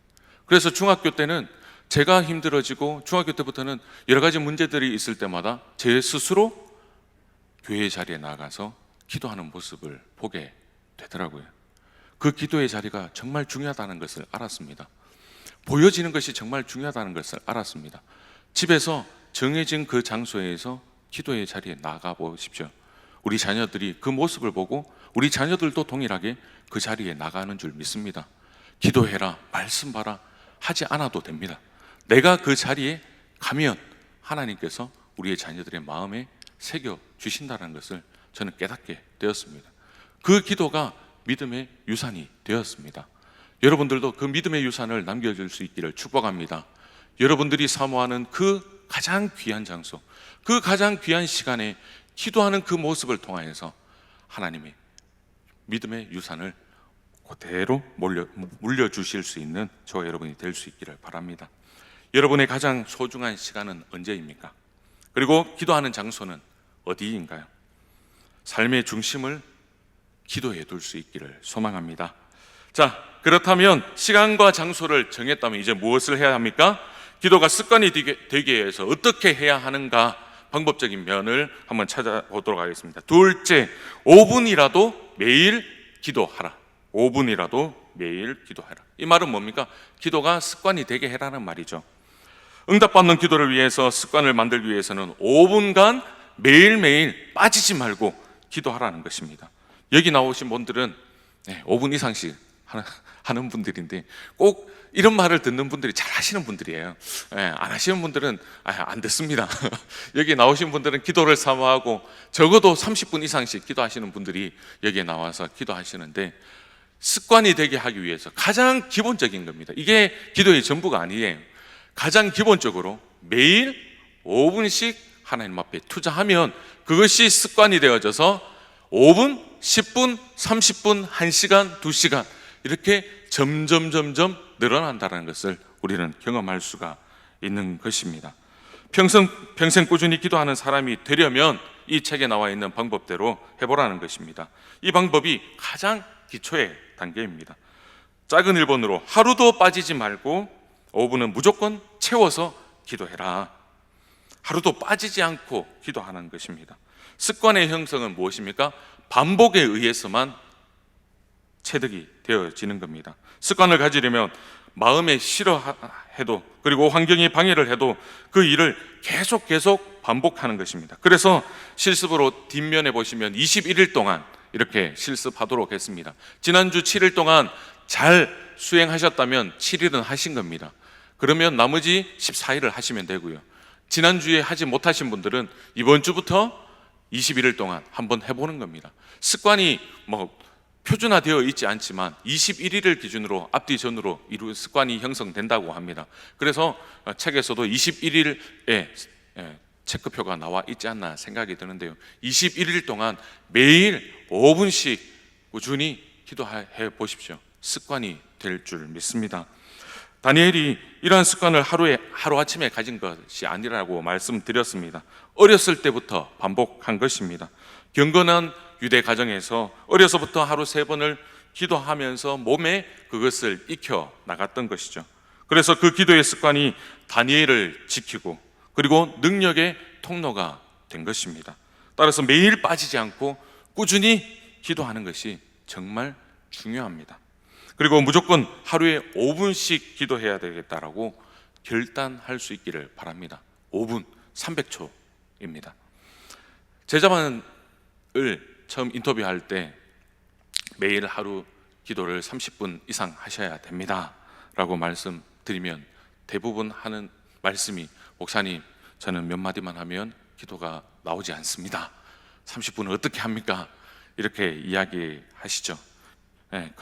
그래서 중학교 때는 제가 힘들어지고 중학교 때부터는 여러 가지 문제들이 있을 때마다 제 스스로 교회 자리에 나가서 기도하는 모습을 보게 되더라고요. 그 기도의 자리가 정말 중요하다는 것을 알았습니다. 보여지는 것이 정말 중요하다는 것을 알았습니다. 집에서 정해진 그 장소에서 기도의 자리에 나가 보십시오. 우리 자녀들이 그 모습을 보고 우리 자녀들도 동일하게 그 자리에 나가는 줄 믿습니다. 기도해라, 말씀 봐라 하지 않아도 됩니다. 내가 그 자리에 가면 하나님께서 우리의 자녀들의 마음에 새겨 주신다는 것을 저는 깨닫게 되었습니다. 그 기도가 믿음의 유산이 되었습니다. 여러분들도 그 믿음의 유산을 남겨줄 수 있기를 축복합니다. 여러분들이 사모하는 그 가장 귀한 장소, 그 가장 귀한 시간에 기도하는 그 모습을 통하여서 하나님의 믿음의 유산을 그대로 물려주실 수 있는 저와 여러분이 될 수 있기를 바랍니다. 여러분의 가장 소중한 시간은 언제입니까? 그리고 기도하는 장소는 어디인가요? 삶의 중심을 기도에 둘 수 있기를 소망합니다. 자, 그렇다면 시간과 장소를 정했다면 이제 무엇을 해야 합니까? 기도가 습관이 되게 위해서 어떻게 해야 하는가 방법적인 면을 한번 찾아보도록 하겠습니다. 둘째, 5분이라도 매일 기도하라. 5분이라도 매일 기도하라. 이 말은 뭡니까? 기도가 습관이 되게 해라는 말이죠. 응답받는 기도를 위해서 습관을 만들기 위해서는 5분간 매일매일 빠지지 말고 기도하라는 것입니다. 여기 나오신 분들은 5분 이상씩 하는 분들인데 꼭 이런 말을 듣는 분들이 잘 하시는 분들이에요. 안 하시는 분들은 안 듣습니다. 여기 나오신 분들은 기도를 사모하고 적어도 30분 이상씩 기도하시는 분들이 여기에 나와서 기도하시는데 습관이 되게 하기 위해서 가장 기본적인 겁니다. 이게 기도의 전부가 아니에요. 가장 기본적으로 매일 5분씩 하나님 앞에 투자하면 그것이 습관이 되어져서 5분, 10분, 30분, 1시간, 2시간 이렇게 점점 늘어난다는 것을 우리는 경험할 수가 있는 것입니다. 평생 꾸준히 기도하는 사람이 되려면 이 책에 나와 있는 방법대로 해보라는 것입니다. 이 방법이 가장 기초의 단계입니다. 작은 1번으로 하루도 빠지지 말고 5분은 무조건 채워서 기도해라. 하루도 빠지지 않고 기도하는 것입니다. 습관의 형성은 무엇입니까? 반복에 의해서만 체득이 되어지는 겁니다. 습관을 가지려면 마음에 싫어해도, 그리고 환경이 방해를 해도 그 일을 계속 반복하는 것입니다. 그래서 실습으로 뒷면에 보시면 21일 동안 이렇게 실습하도록 했습니다. 지난주 7일 동안 잘 수행하셨다면 7일은 하신 겁니다. 그러면 나머지 14일을 하시면 되고요. 지난주에 하지 못하신 분들은 이번 주부터 21일 동안 한번 해보는 겁니다. 습관이 표준화되어 있지 않지만 21일을 기준으로 앞뒤 전으로 이루 습관이 형성된다고 합니다. 그래서 책에서도 21일에 체크표가 나와 있지 않나 생각이 드는데요. 21일 동안 매일 5분씩 꾸준히 기도해 보십시오. 습관이 될 줄 믿습니다. 다니엘이 이러한 습관을 하루아침에 가진 것이 아니라고 말씀드렸습니다. 어렸을 때부터 반복한 것입니다. 경건한 유대 가정에서 어려서부터 하루 3번을 기도하면서 몸에 그것을 익혀 나갔던 것이죠. 그래서 그 기도의 습관이 다니엘을 지키고 그리고 능력의 통로가 된 것입니다. 따라서 매일 빠지지 않고 꾸준히 기도하는 것이 정말 중요합니다. 그리고 무조건 하루에 5분씩 기도해야 되겠다라고 결단할 수 있기를 바랍니다. 5분, 300초입니다. 제자반을 처음 인터뷰할 때 매일 하루 기도를 30분 이상 하셔야 됩니다 라고 말씀드리면 대부분 하는 말씀이, 목사님, 저는 몇 마디만 하면 기도가 나오지 않습니다. 30분을 어떻게 합니까? 이렇게 이야기하시죠. 네,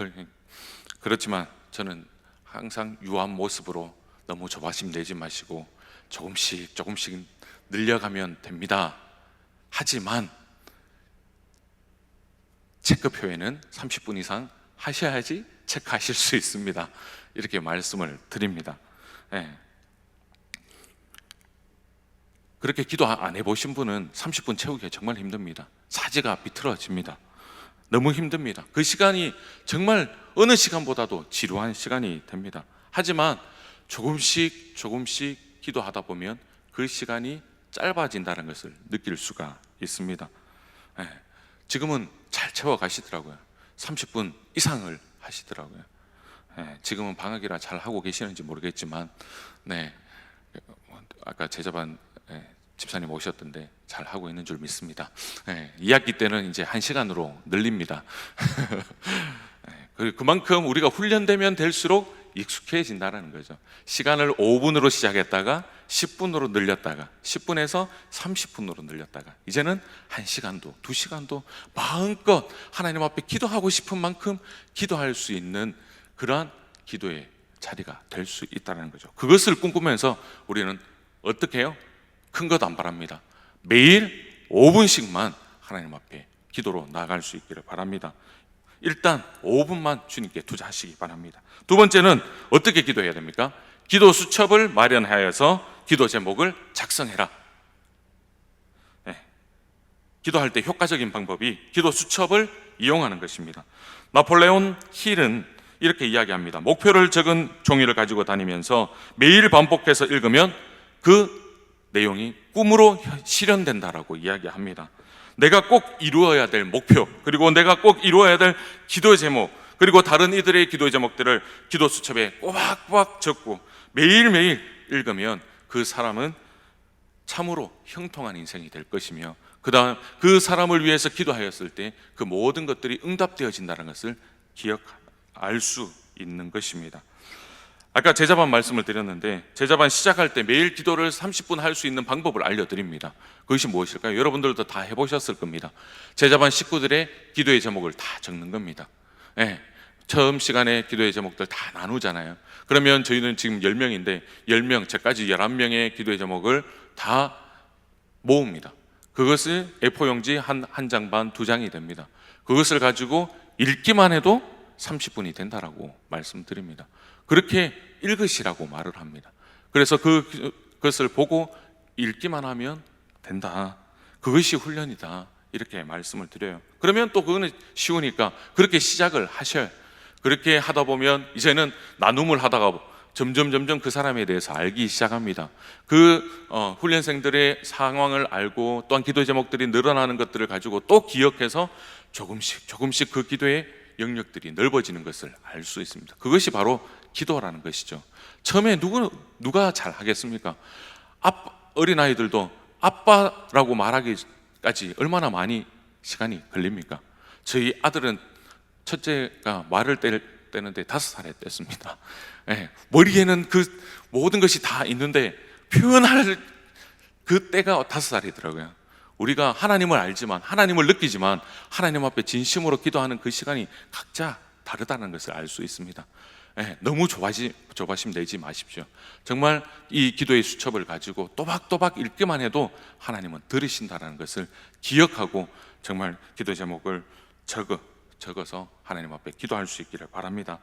그렇지만 저는 항상 유한 모습으로 너무 조바심 내지 마시고 조금씩 늘려가면 됩니다. 하지만 체크표에는 30분 이상 하셔야지 체크하실 수 있습니다. 이렇게 말씀을 드립니다. 네. 그렇게 기도 안 해보신 분은 30분 채우기가 정말 힘듭니다. 사지가 비틀어집니다. 너무 힘듭니다. 그 시간이 정말 어느 시간보다도 지루한 시간이 됩니다. 하지만 조금씩 기도하다 보면 그 시간이 짧아진다는 것을 느낄 수가 있습니다. 네. 지금은 잘 채워 가시더라고요. 30분 이상을 하시더라고요. 네. 지금은 방학이라 잘 하고 계시는지 모르겠지만, 네. 아까 제자반 집사님 오셨던데 잘 하고 있는 줄 믿습니다. 2학기 때는 이제 1시간으로 늘립니다. 그만큼 우리가 훈련되면 될수록 익숙해진다는 거죠. 시간을 5분으로 시작했다가 10분으로 늘렸다가 10분에서 30분으로 늘렸다가 이제는 1시간도 2시간도 마음껏 하나님 앞에 기도하고 싶은 만큼 기도할 수 있는 그러한 기도의 자리가 될 수 있다는 거죠. 그것을 꿈꾸면서 우리는 어떻게 해요? 큰 것 안 바랍니다. 매일 5분씩만 하나님 앞에 기도로 나아갈 수 있기를 바랍니다. 일단 5분만 주님께 투자하시기 바랍니다. 두 번째는 어떻게 기도해야 됩니까? 기도 수첩을 마련하여서 기도 제목을 작성해라. 네. 기도할 때 효과적인 방법이 기도 수첩을 이용하는 것입니다. 나폴레온 힐은 이렇게 이야기합니다. 목표를 적은 종이를 가지고 다니면서 매일 반복해서 읽으면 그 내용이 꿈으로 실현된다라고 이야기합니다. 내가 꼭 이루어야 될 목표, 그리고 내가 꼭 이루어야 될 기도 제목, 그리고 다른 이들의 기도 제목들을 기도 수첩에 꼬박꼬박 적고 매일매일 읽으면 그 사람은 참으로 형통한 인생이 될 것이며, 그 다음 그 사람을 위해서 기도하였을 때 그 모든 것들이 응답되어진다는 것을 알 수 있는 것입니다. 아까 제자반 말씀을 드렸는데, 제자반 시작할 때 매일 기도를 30분 할 수 있는 방법을 알려드립니다. 그것이 무엇일까요? 여러분들도 다 해보셨을 겁니다. 제자반 식구들의 기도의 제목을 다 적는 겁니다. 네, 처음 시간에 기도의 제목들 다 나누잖아요. 그러면 저희는 지금 10명인데 10명, 저까지 11명의 기도의 제목을 다 모읍니다. 그것을 A4용지 한 장 반, 2장이 됩니다. 그것을 가지고 읽기만 해도 30분이 된다라고 말씀드립니다. 그렇게 읽으시라고 말을 합니다. 그래서 그것을 보고 읽기만 하면 된다. 그것이 훈련이다. 이렇게 말씀을 드려요. 그러면 또 그거는 쉬우니까 그렇게 시작을 하셔요. 그렇게 하다 보면 이제는 나눔을 하다가 점점 그 사람에 대해서 알기 시작합니다. 훈련생들의 상황을 알고 또한 기도 제목들이 늘어나는 것들을 가지고 또 기억해서 조금씩 그 기도에 영역들이 넓어지는 것을 알 수 있습니다. 그것이 바로 기도라는 것이죠. 처음에 누가 잘 하겠습니까? 어린아이들도 아빠라고 말하기까지 얼마나 많이 시간이 걸립니까? 저희 아들은 첫째가 말을 떼는데 5살에 뗐습니다. 예, 머리에는 그 모든 것이 다 있는데 표현할 그 때가 5살이더라고요. 우리가 하나님을 알지만, 하나님을 느끼지만 하나님 앞에 진심으로 기도하는 그 시간이 각자 다르다는 것을 알 수 있습니다. 예, 너무 조바심 내지 마십시오. 정말 이 기도의 수첩을 가지고 또박또박 읽기만 해도 하나님은 들으신다는 것을 기억하고 정말 기도 제목을 적어서 하나님 앞에 기도할 수 있기를 바랍니다.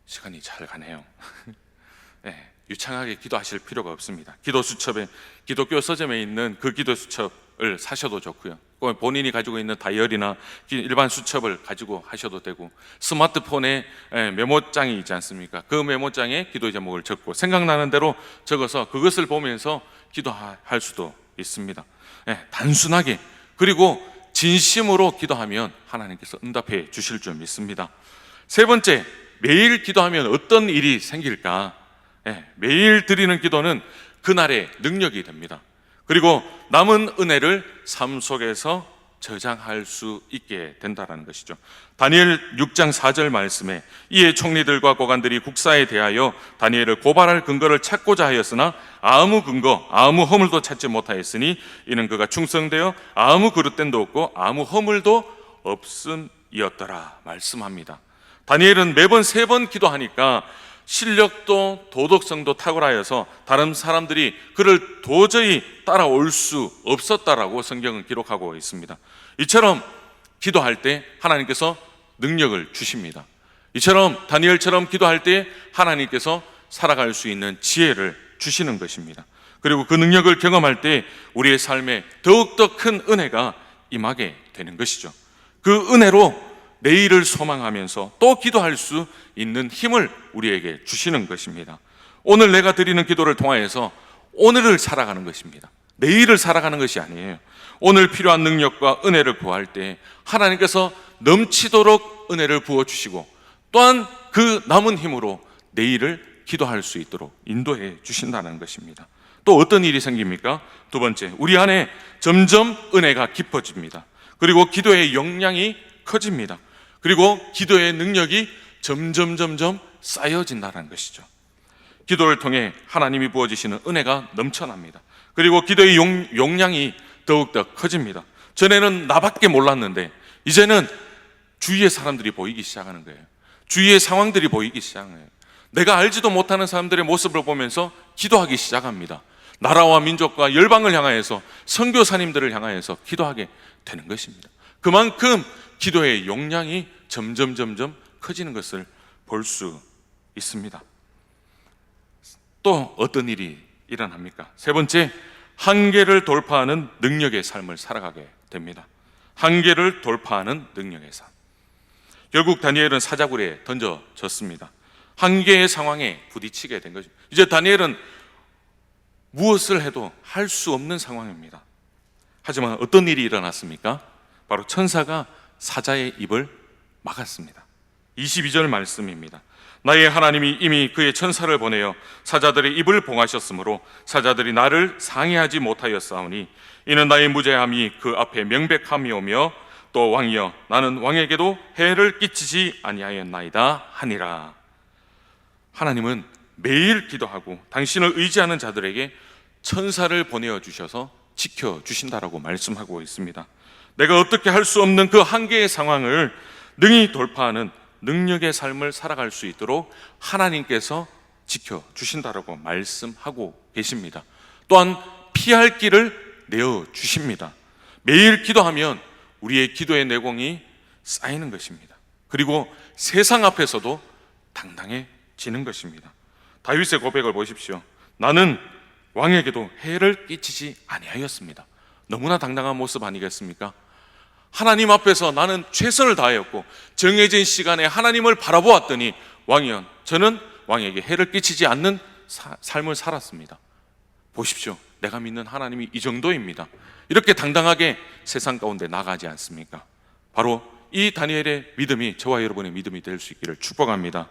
시간이 잘 가네요. 네, 유창하게 기도하실 필요가 없습니다. 기도 수첩에, 기독교 서점에 있는 그 기도 수첩을 사셔도 좋고요, 본인이 가지고 있는 다이어리나 일반 수첩을 가지고 하셔도 되고, 스마트폰에 메모장이 있지 않습니까? 그 메모장에 기도 제목을 적고 생각나는 대로 적어서 그것을 보면서 기도할 수도 있습니다. 단순하게, 그리고 진심으로 기도하면 하나님께서 응답해 주실 줄 믿습니다. 세 번째, 매일 기도하면 어떤 일이 생길까? 매일 드리는 기도는 그날의 능력이 됩니다. 그리고 남은 은혜를 삶 속에서 저장할 수 있게 된다는 것이죠. 다니엘 6장 4절 말씀에 이에 총리들과 고관들이 국사에 대하여 다니엘을 고발할 근거를 찾고자 하였으나 아무 근거, 아무 허물도 찾지 못하였으니 이는 그가 충성되어 아무 그릇됨도 없고 아무 허물도 없음이었더라 말씀합니다. 다니엘은 매번 3번 기도하니까 실력도 도덕성도 탁월하여서 다른 사람들이 그를 도저히 따라올 수 없었다라고 성경은 기록하고 있습니다. 이처럼 기도할 때 하나님께서 능력을 주십니다. 이처럼 다니엘처럼 기도할 때 하나님께서 살아갈 수 있는 지혜를 주시는 것입니다. 그리고 그 능력을 경험할 때 우리의 삶에 더욱더 큰 은혜가 임하게 되는 것이죠. 그 은혜로 내일을 소망하면서 또 기도할 수 있는 힘을 우리에게 주시는 것입니다. 오늘 내가 드리는 기도를 통하여서 오늘을 살아가는 것입니다. 내일을 살아가는 것이 아니에요. 오늘 필요한 능력과 은혜를 구할 때 하나님께서 넘치도록 은혜를 부어주시고 또한 그 남은 힘으로 내일을 기도할 수 있도록 인도해 주신다는 것입니다. 또 어떤 일이 생깁니까? 두 번째, 우리 안에 점점 은혜가 깊어집니다. 그리고 기도의 역량이 커집니다. 그리고 기도의 능력이 점점 쌓여진다는 것이죠. 기도를 통해 하나님이 부어주시는 은혜가 넘쳐납니다. 그리고 기도의 용량이 더욱더 커집니다. 전에는 나밖에 몰랐는데 이제는 주위의 사람들이 보이기 시작하는 거예요. 주위의 상황들이 보이기 시작하는 거예요. 내가 알지도 못하는 사람들의 모습을 보면서 기도하기 시작합니다. 나라와 민족과 열방을 향하여서, 선교사님들을 향하여서 기도하게 되는 것입니다. 그만큼 기도의 용량이 점점 커지는 것을 볼 수 있습니다. 또 어떤 일이 일어납니까? 세 번째, 한계를 돌파하는 능력의 삶을 살아가게 됩니다. 한계를 돌파하는 능력의 삶. 결국 다니엘은 사자굴에 던져졌습니다. 한계의 상황에 부딪히게 된 거죠. 이제 다니엘은 무엇을 해도 할 수 없는 상황입니다. 하지만 어떤 일이 일어났습니까? 바로 천사가 사자의 입을 막았습니다. 22절 말씀입니다. 나의 하나님이 이미 그의 천사를 보내어 사자들의 입을 봉하셨으므로 사자들이 나를 상해하지 못하였사오니 이는 나의 무죄함이 그 앞에 명백함이오며 또 왕이여 나는 왕에게도 해를 끼치지 아니하였나이다 하니라. 하나님은 매일 기도하고 당신을 의지하는 자들에게 천사를 보내어 주셔서 지켜주신다라고 말씀하고 있습니다. 내가 어떻게 할 수 없는 그 한계의 상황을 능히 돌파하는 능력의 삶을 살아갈 수 있도록 하나님께서 지켜주신다라고 말씀하고 계십니다. 또한 피할 길을 내어주십니다. 매일 기도하면 우리의 기도의 내공이 쌓이는 것입니다. 그리고 세상 앞에서도 당당해지는 것입니다. 다윗의 고백을 보십시오. 나는 왕에게도 해를 끼치지 아니하였습니다. 너무나 당당한 모습 아니겠습니까? 하나님 앞에서 나는 최선을 다하였고 정해진 시간에 하나님을 바라보았더니 왕이여 저는 왕에게 해를 끼치지 않는 삶을 살았습니다. 보십시오. 내가 믿는 하나님이 이 정도입니다. 이렇게 당당하게 세상 가운데 나가지 않습니까? 바로 이 다니엘의 믿음이 저와 여러분의 믿음이 될 수 있기를 축복합니다.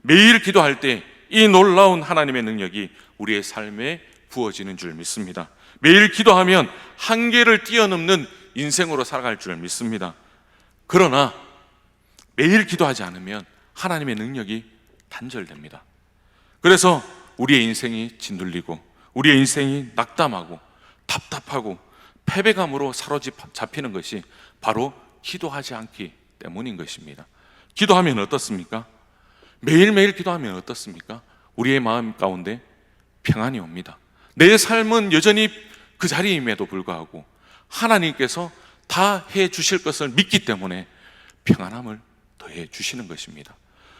매일 기도할 때 이 놀라운 하나님의 능력이 우리의 삶에 부어지는 줄 믿습니다. 매일 기도하면 한계를 뛰어넘는 인생으로 살아갈 줄 믿습니다. 그러나 매일 기도하지 않으면 하나님의 능력이 단절됩니다. 그래서 우리의 인생이 짓눌리고 우리의 인생이 낙담하고 답답하고 패배감으로 사로잡히는 것이 바로 기도하지 않기 때문인 것입니다. 기도하면 어떻습니까? 매일매일 기도하면 어떻습니까? 우리의 마음 가운데 평안이 옵니다. 내 삶은 여전히 그 자리임에도 불구하고 하나님께서 다 해 주실 것을 믿기 때문에 평안함을 더해 주시는 것입니다.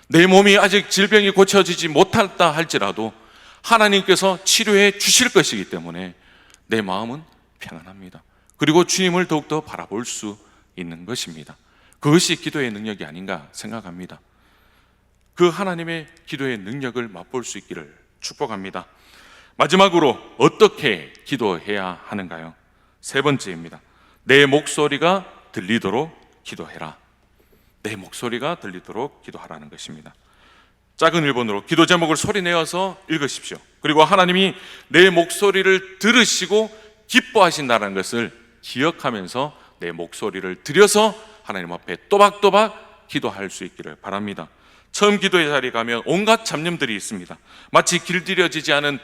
내 몸이 아직 질병이 고쳐지지 못했다 할지라도 하나님께서 치료해 주실 것이기 때문에 내 마음은 평안합니다. 그리고 주님을 더욱더 바라볼 수 있는 것입니다. 그것이 기도의 능력이 아닌가 생각합니다. 그 하나님의 기도의 능력을 맛볼 수 있기를 축복합니다. 마지막으로 어떻게 기도해야 하는가요? 세 번째입니다. 내 목소리가 들리도록 기도해라. 내 목소리가 들리도록 기도하라는 것입니다. 작은 일본어로 기도 제목을 소리내어서 읽으십시오. 그리고 하나님이 내 목소리를 들으시고 기뻐하신다는 것을 기억하면서 내 목소리를 들여서 하나님 앞에 또박또박 기도할 수 있기를 바랍니다. 처음 기도의 자리에 가면 온갖 잡념들이 있습니다. 마치 길들여지지 않은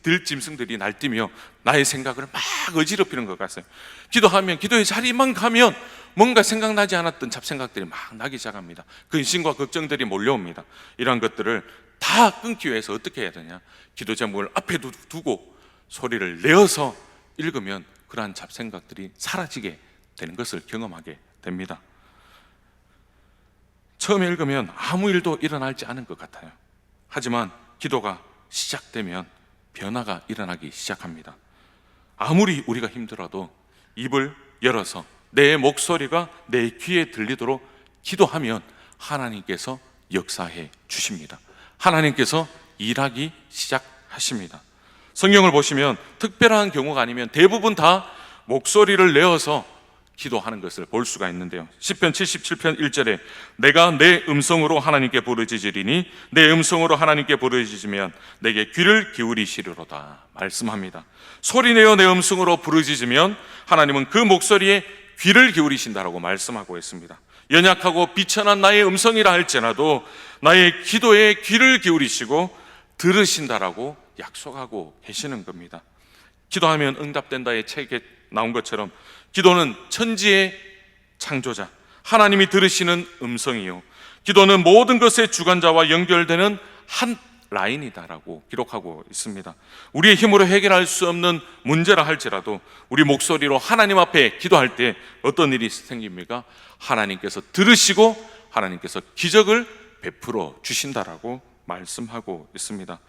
들짐승들이 날뛰며 나의 생각을 막 어지럽히는 것 같아요. 기도하면 기도의 자리만 가면 뭔가 생각나지 않았던 잡생각들이 막 나기 시작합니다. 근심과 걱정들이 몰려옵니다. 이러한 것들을 다 끊기 위해서 어떻게 해야 되냐? 기도 제목을 앞에 두고 소리를 내어서 읽으면 그러한 잡생각들이 사라지게 되는 것을 경험하게 됩니다. 처음에 읽으면 아무 일도 일어나지 않은 것 같아요. 하지만 기도가 시작되면 변화가 일어나기 시작합니다. 아무리 우리가 힘들어도 입을 열어서 내 목소리가 내 귀에 들리도록 기도하면 하나님께서 역사해 주십니다. 하나님께서 일하기 시작하십니다. 성경을 보시면 특별한 경우가 아니면 대부분 다 목소리를 내어서 기도하는 것을 볼 수가 있는데요. 시편 77편 1절에 내가 내 음성으로 하나님께 부르짖으리니 내 음성으로 하나님께 부르짖으면 내게 귀를 기울이시리로다 말씀합니다. 소리내어 내 음성으로 부르짖으면 하나님은 그 목소리에 귀를 기울이신다라고 말씀하고 있습니다. 연약하고 비천한 나의 음성이라 할지라도 나의 기도에 귀를 기울이시고 들으신다라고 약속하고 계시는 겁니다. 기도하면 응답된다의 책에 나온 것처럼 기도는 천지의 창조자 하나님이 들으시는 음성이요, 기도는 모든 것의 주관자와 연결되는 한 라인이다라고 기록하고 있습니다. 우리의 힘으로 해결할 수 없는 문제라 할지라도 우리 목소리로 하나님 앞에 기도할 때 어떤 일이 생깁니까? 하나님께서 들으시고 하나님께서 기적을 베풀어 주신다라고 말씀하고 있습니다.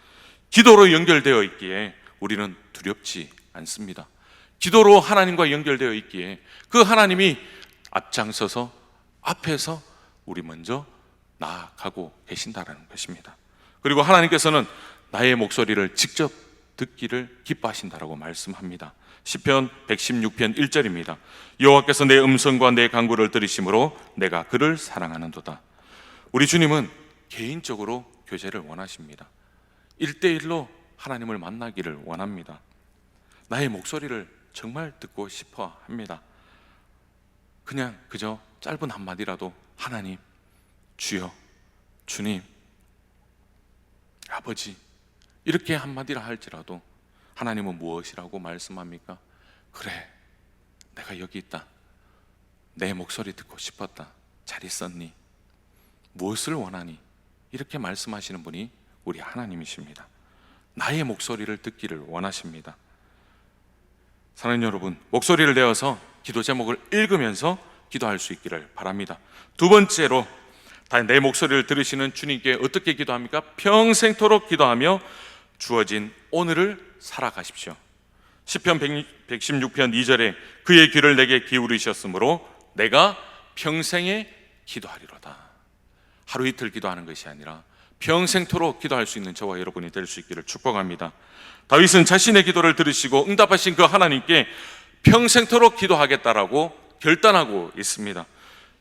기도로 연결되어 있기에 우리는 두렵지 않습니다. 기도로 하나님과 연결되어 있기에 그 하나님이 앞장서서 앞에서 우리 먼저 나아가고 계신다라는 것입니다. 그리고 하나님께서는 나의 목소리를 직접 듣기를 기뻐하신다라고 말씀합니다. 시편 116편 1절입니다. 여호와께서 내 음성과 내 간구를 들으심으로 내가 그를 사랑하는도다. 우리 주님은 개인적으로 교제를 원하십니다. 1대1로 하나님을 만나기를 원합니다. 나의 목소리를 정말 듣고 싶어 합니다. 그냥 그저 짧은 한마디라도 하나님, 주여, 주님, 아버지 이렇게 한마디라 할지라도 하나님은 무엇이라고 말씀합니까? 그래, 내가 여기 있다. 내 목소리 듣고 싶었다. 잘 있었니? 무엇을 원하니? 이렇게 말씀하시는 분이 우리 하나님이십니다. 나의 목소리를 듣기를 원하십니다. 사랑하는 여러분, 목소리를 내어서 기도 제목을 읽으면서 기도할 수 있기를 바랍니다. 두 번째로, 내 목소리를 들으시는 주님께 어떻게 기도합니까? 평생토록 기도하며 주어진 오늘을 살아가십시오. 시편 116편 2절에 그의 귀를 내게 기울이셨으므로 내가 평생에 기도하리로다. 하루 이틀 기도하는 것이 아니라 평생토록 기도할 수 있는 저와 여러분이 될 수 있기를 축복합니다. 다윗은 자신의 기도를 들으시고 응답하신 그 하나님께 평생토록 기도하겠다라고 결단하고 있습니다.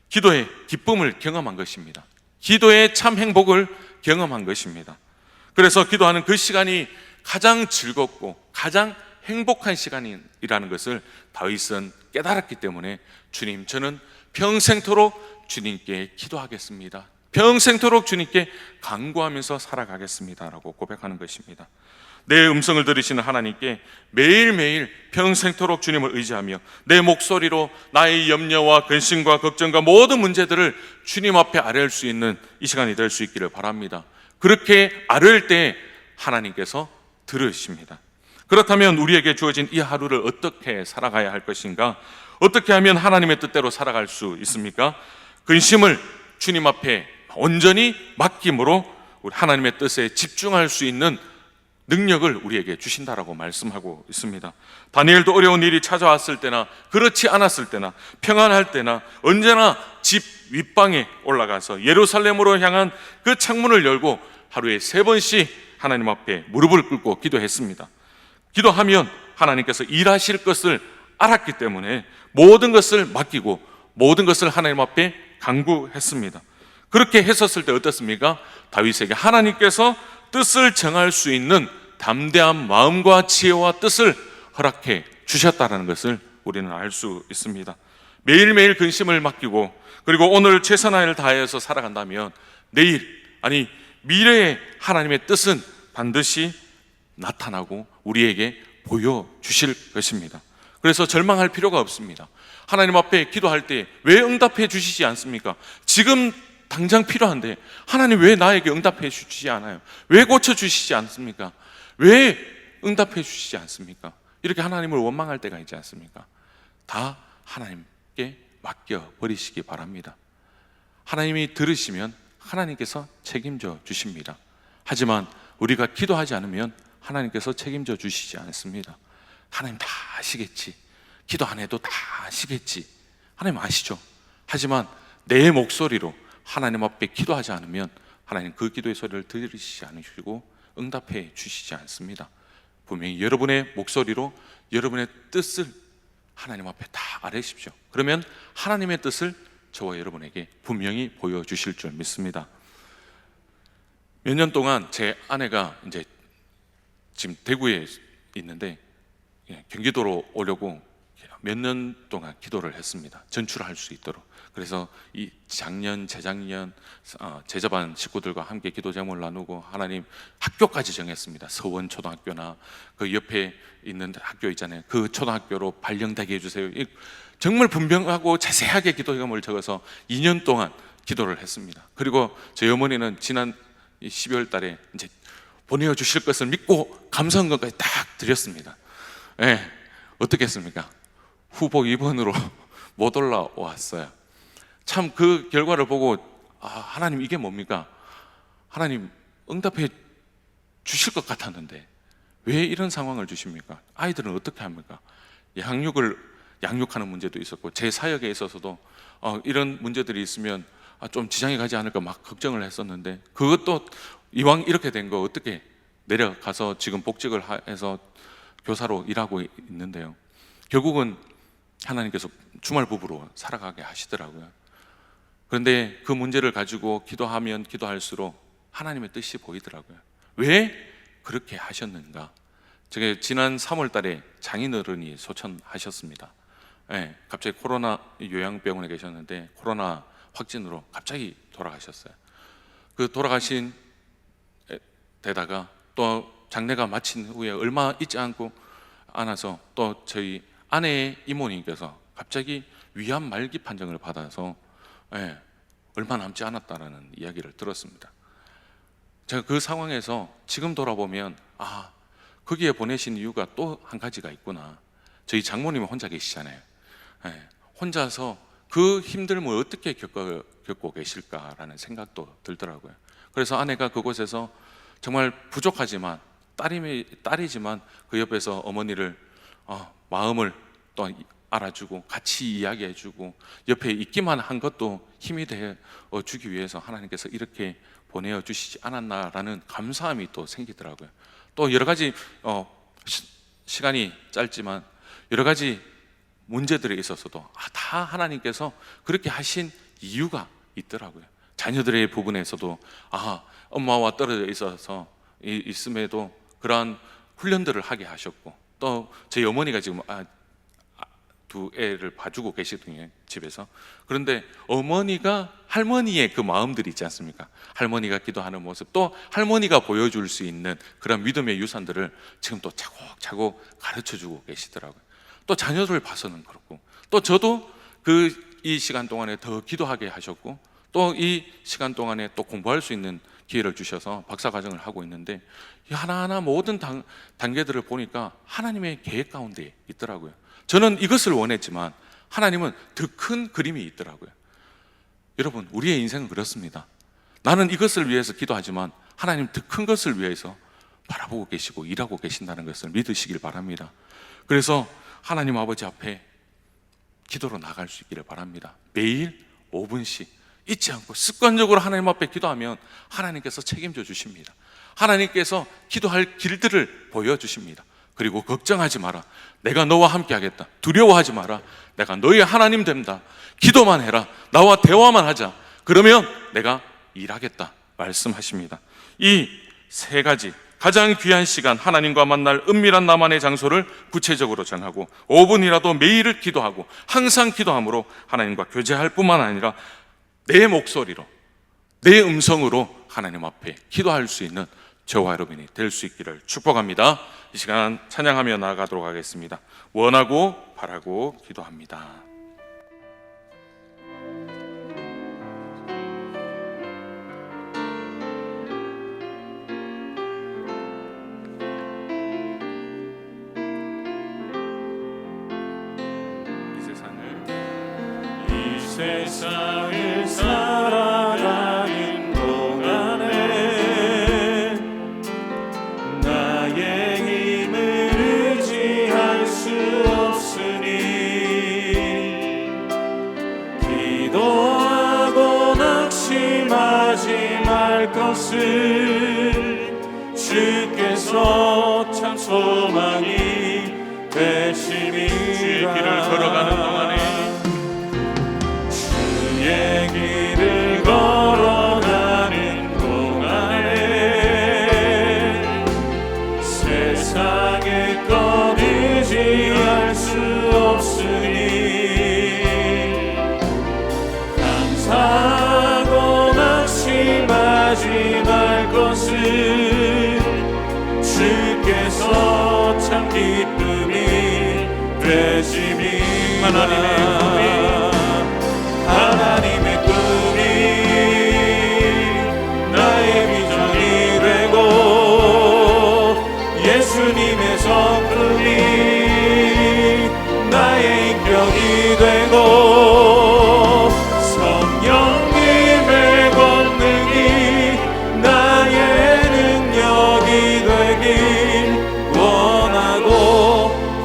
기도의 기쁨을 경험한 것입니다. 기도의 참 행복을 경험한 것입니다. 그래서 기도하는 그 시간이 가장 즐겁고 가장 행복한 시간이라는 것을 다윗은 깨달았기 때문에 주님, 저는 평생토록 주님께 기도하겠습니다. 평생토록 주님께 간구하면서 살아가겠습니다 라고 고백하는 것입니다. 내 음성을 들으시는 하나님께 매일매일 평생토록 주님을 의지하며 내 목소리로 나의 염려와 근심과 걱정과 모든 문제들을 주님 앞에 아뢰을 수 있는 이 시간이 될 수 있기를 바랍니다. 그렇게 아뢰을 때 하나님께서 들으십니다. 그렇다면 우리에게 주어진 이 하루를 어떻게 살아가야 할 것인가? 어떻게 하면 하나님의 뜻대로 살아갈 수 있습니까? 근심을 주님 앞에 온전히 맡김으로 우리 하나님의 뜻에 집중할 수 있는 능력을 우리에게 주신다라고 말씀하고 있습니다. 다니엘도 어려운 일이 찾아왔을 때나 그렇지 않았을 때나 평안할 때나 언제나 집 윗방에 올라가서 예루살렘으로 향한 그 창문을 열고 하루에 3번씩 하나님 앞에 무릎을 꿇고 기도했습니다. 기도하면 하나님께서 일하실 것을 알았기 때문에 모든 것을 맡기고 모든 것을 하나님 앞에 간구했습니다. 그렇게 했었을 때 어떻습니까? 다윗에게 하나님께서 뜻을 정할 수 있는 담대한 마음과 지혜와 뜻을 허락해 주셨다는 것을 우리는 알 수 있습니다. 매일매일 근심을 맡기고 그리고 오늘 최선을 다해서 살아간다면 내일, 아니 미래의 하나님의 뜻은 반드시 나타나고 우리에게 보여주실 것입니다. 그래서 절망할 필요가 없습니다. 하나님 앞에 기도할 때 왜 응답해 주시지 않습니까? 지금 당장 필요한데 하나님 왜 나에게 응답해 주시지 않아요? 왜 고쳐주시지 않습니까? 왜 응답해 주시지 않습니까? 이렇게 하나님을 원망할 때가 있지 않습니까? 다 하나님께 맡겨버리시기 바랍니다. 하나님이 들으시면 하나님께서 책임져 주십니다. 하지만 우리가 기도하지 않으면 하나님께서 책임져 주시지 않습니다. 하나님 다 아시겠지, 기도 안 해도 다 아시겠지, 하나님 아시죠? 하지만 내 목소리로 하나님 앞에 기도하지 않으면 하나님 그 기도의 소리를 들으시지 않으시고 응답해 주시지 않습니다. 분명히 여러분의 목소리로 여러분의 뜻을 하나님 앞에 다 아뢰십시오. 그러면 하나님의 뜻을 저와 여러분에게 분명히 보여주실 줄 믿습니다. 몇 년 동안 제 아내가 이제 지금 대구에 있는데 경기도로 오려고 몇 년 동안 기도를 했습니다. 전출할 수 있도록. 그래서 이 작년, 재작년 제자반 식구들과 함께 기도 제목을 나누고 하나님 학교까지 정했습니다. 서원초등학교나 그 옆에 있는 학교 있잖아요. 그 초등학교로 발령되게 해주세요. 정말 분명하고 자세하게 기도 제목을 적어서 2년 동안 기도를 했습니다. 그리고 저희 어머니는 지난 12월 달에 이제 보내주실 것을 믿고 감사헌금까지 딱 드렸습니다. 네, 어떻게 했습니까? 후보 2번으로 못 올라왔어요. 참 그 결과를 보고 하나님 이게 뭡니까? 하나님 응답해 주실 것 같았는데 왜 이런 상황을 주십니까? 아이들은 어떻게 합니까? 양육하는 문제도 있었고 제 사역에 있어서도 이런 문제들이 있으면 좀 지장이 가지 않을까 막 걱정을 했었는데 그것도 이왕 이렇게 된 거 어떻게 내려가서 지금 복직을 해서 교사로 일하고 있는데요. 결국은 하나님께서 주말 부부로 살아가게 하시더라고요. 그런데 그 문제를 가지고 기도하면 기도할수록 하나님의 뜻이 보이더라고요. 왜 그렇게 하셨는가? 제가 지난 3월 달에 장인어른이 소천하셨습니다. 네, 갑자기 코로나 요양병원에 계셨는데 코로나 확진으로 갑자기 돌아가셨어요. 그 돌아가신 데다가 또 장례가 마친 후에 얼마 있지 않아서 또 저희 아내의 이모님께서 갑자기 위암 말기 판정을 받아서 얼마 남지 않았다라는 이야기를 들었습니다. 제가 그 상황에서 지금 돌아보면 거기에 보내신 이유가 또 한 가지가 있구나. 저희 장모님은 혼자 계시잖아요. 혼자서 그 힘듦을 어떻게 겪고 계실까라는 생각도 들더라고요. 그래서 아내가 그곳에서 정말 부족하지만 딸이지만 그 옆에서 어머니를 마음을 또 알아주고 같이 이야기해주고 옆에 있기만 한 것도 힘이 되어 주기 위해서 하나님께서 이렇게 보내어 주시지 않았나라는 감사함이 또 생기더라고요. 또 여러 가지 시간이 짧지만 여러 가지 문제들에 있어서도 다 하나님께서 그렇게 하신 이유가 있더라고요. 자녀들의 부분에서도 엄마와 떨어져 있어서 있음에도 그러한 훈련들을 하게 하셨고, 또 저희 어머니가 지금 두 애를 봐주고 계시거든요, 집에서. 그런데 어머니가 할머니의 그 마음들이 있지 않습니까? 할머니가 기도하는 모습, 또 할머니가 보여줄 수 있는 그런 믿음의 유산들을 지금 또 차곡차곡 가르쳐주고 계시더라고요. 또 자녀들 봐서는 그렇고, 또 저도 이 시간 동안에 더 기도하게 하셨고, 또 이 시간 동안에 또 공부할 수 있는 기회를 주셔서 박사과정을 하고 있는데, 이 하나하나 모든 단계들을 보니까 하나님의 계획 가운데 있더라고요. 저는 이것을 원했지만 하나님은 더 큰 그림이 있더라고요. 여러분, 우리의 인생은 그렇습니다. 나는 이것을 위해서 기도하지만 하나님 더 큰 것을 위해서 바라보고 계시고 일하고 계신다는 것을 믿으시길 바랍니다. 그래서 하나님 아버지 앞에 기도로 나갈 수 있기를 바랍니다. 매일 5분씩 잊지 않고 습관적으로 하나님 앞에 기도하면 하나님께서 책임져 주십니다. 하나님께서 기도할 길들을 보여주십니다. 그리고 걱정하지 마라, 내가 너와 함께 하겠다. 두려워하지 마라, 내가 너의 하나님 된다. 기도만 해라, 나와 대화만 하자. 그러면 내가 일하겠다 말씀하십니다. 이 세 가지 가장 귀한 시간, 하나님과 만날 은밀한 나만의 장소를 구체적으로 정하고 5분이라도 매일을 기도하고 항상 기도함으로 하나님과 교제할 뿐만 아니라 내 목소리로, 내 음성으로 하나님 앞에 기도할 수 있는 저와 여러분이 될 수 있기를 축복합니다. 이 시간 찬양하며 나아가도록 하겠습니다. 원하고 바라고 기도합니다. 이 세상을 살아가는 동안에 나의 힘을 의지할 수 없으니 기도하고 낙심하지 말 것을 주께서 참 소망이 되심이라. 주의 길을 걸어가는 동안에 길을 걸어가는 동안에 세상의 것 의지할 수 없으니 감사하고 낙심하지 말 것을 주께서 참 기쁨이 되심이라. 하나님의 꿈이 나의 비전이 되고 예수님의 성품이 나의 인격이 되고 성령님의 권능이 나의 능력이 되길 원하고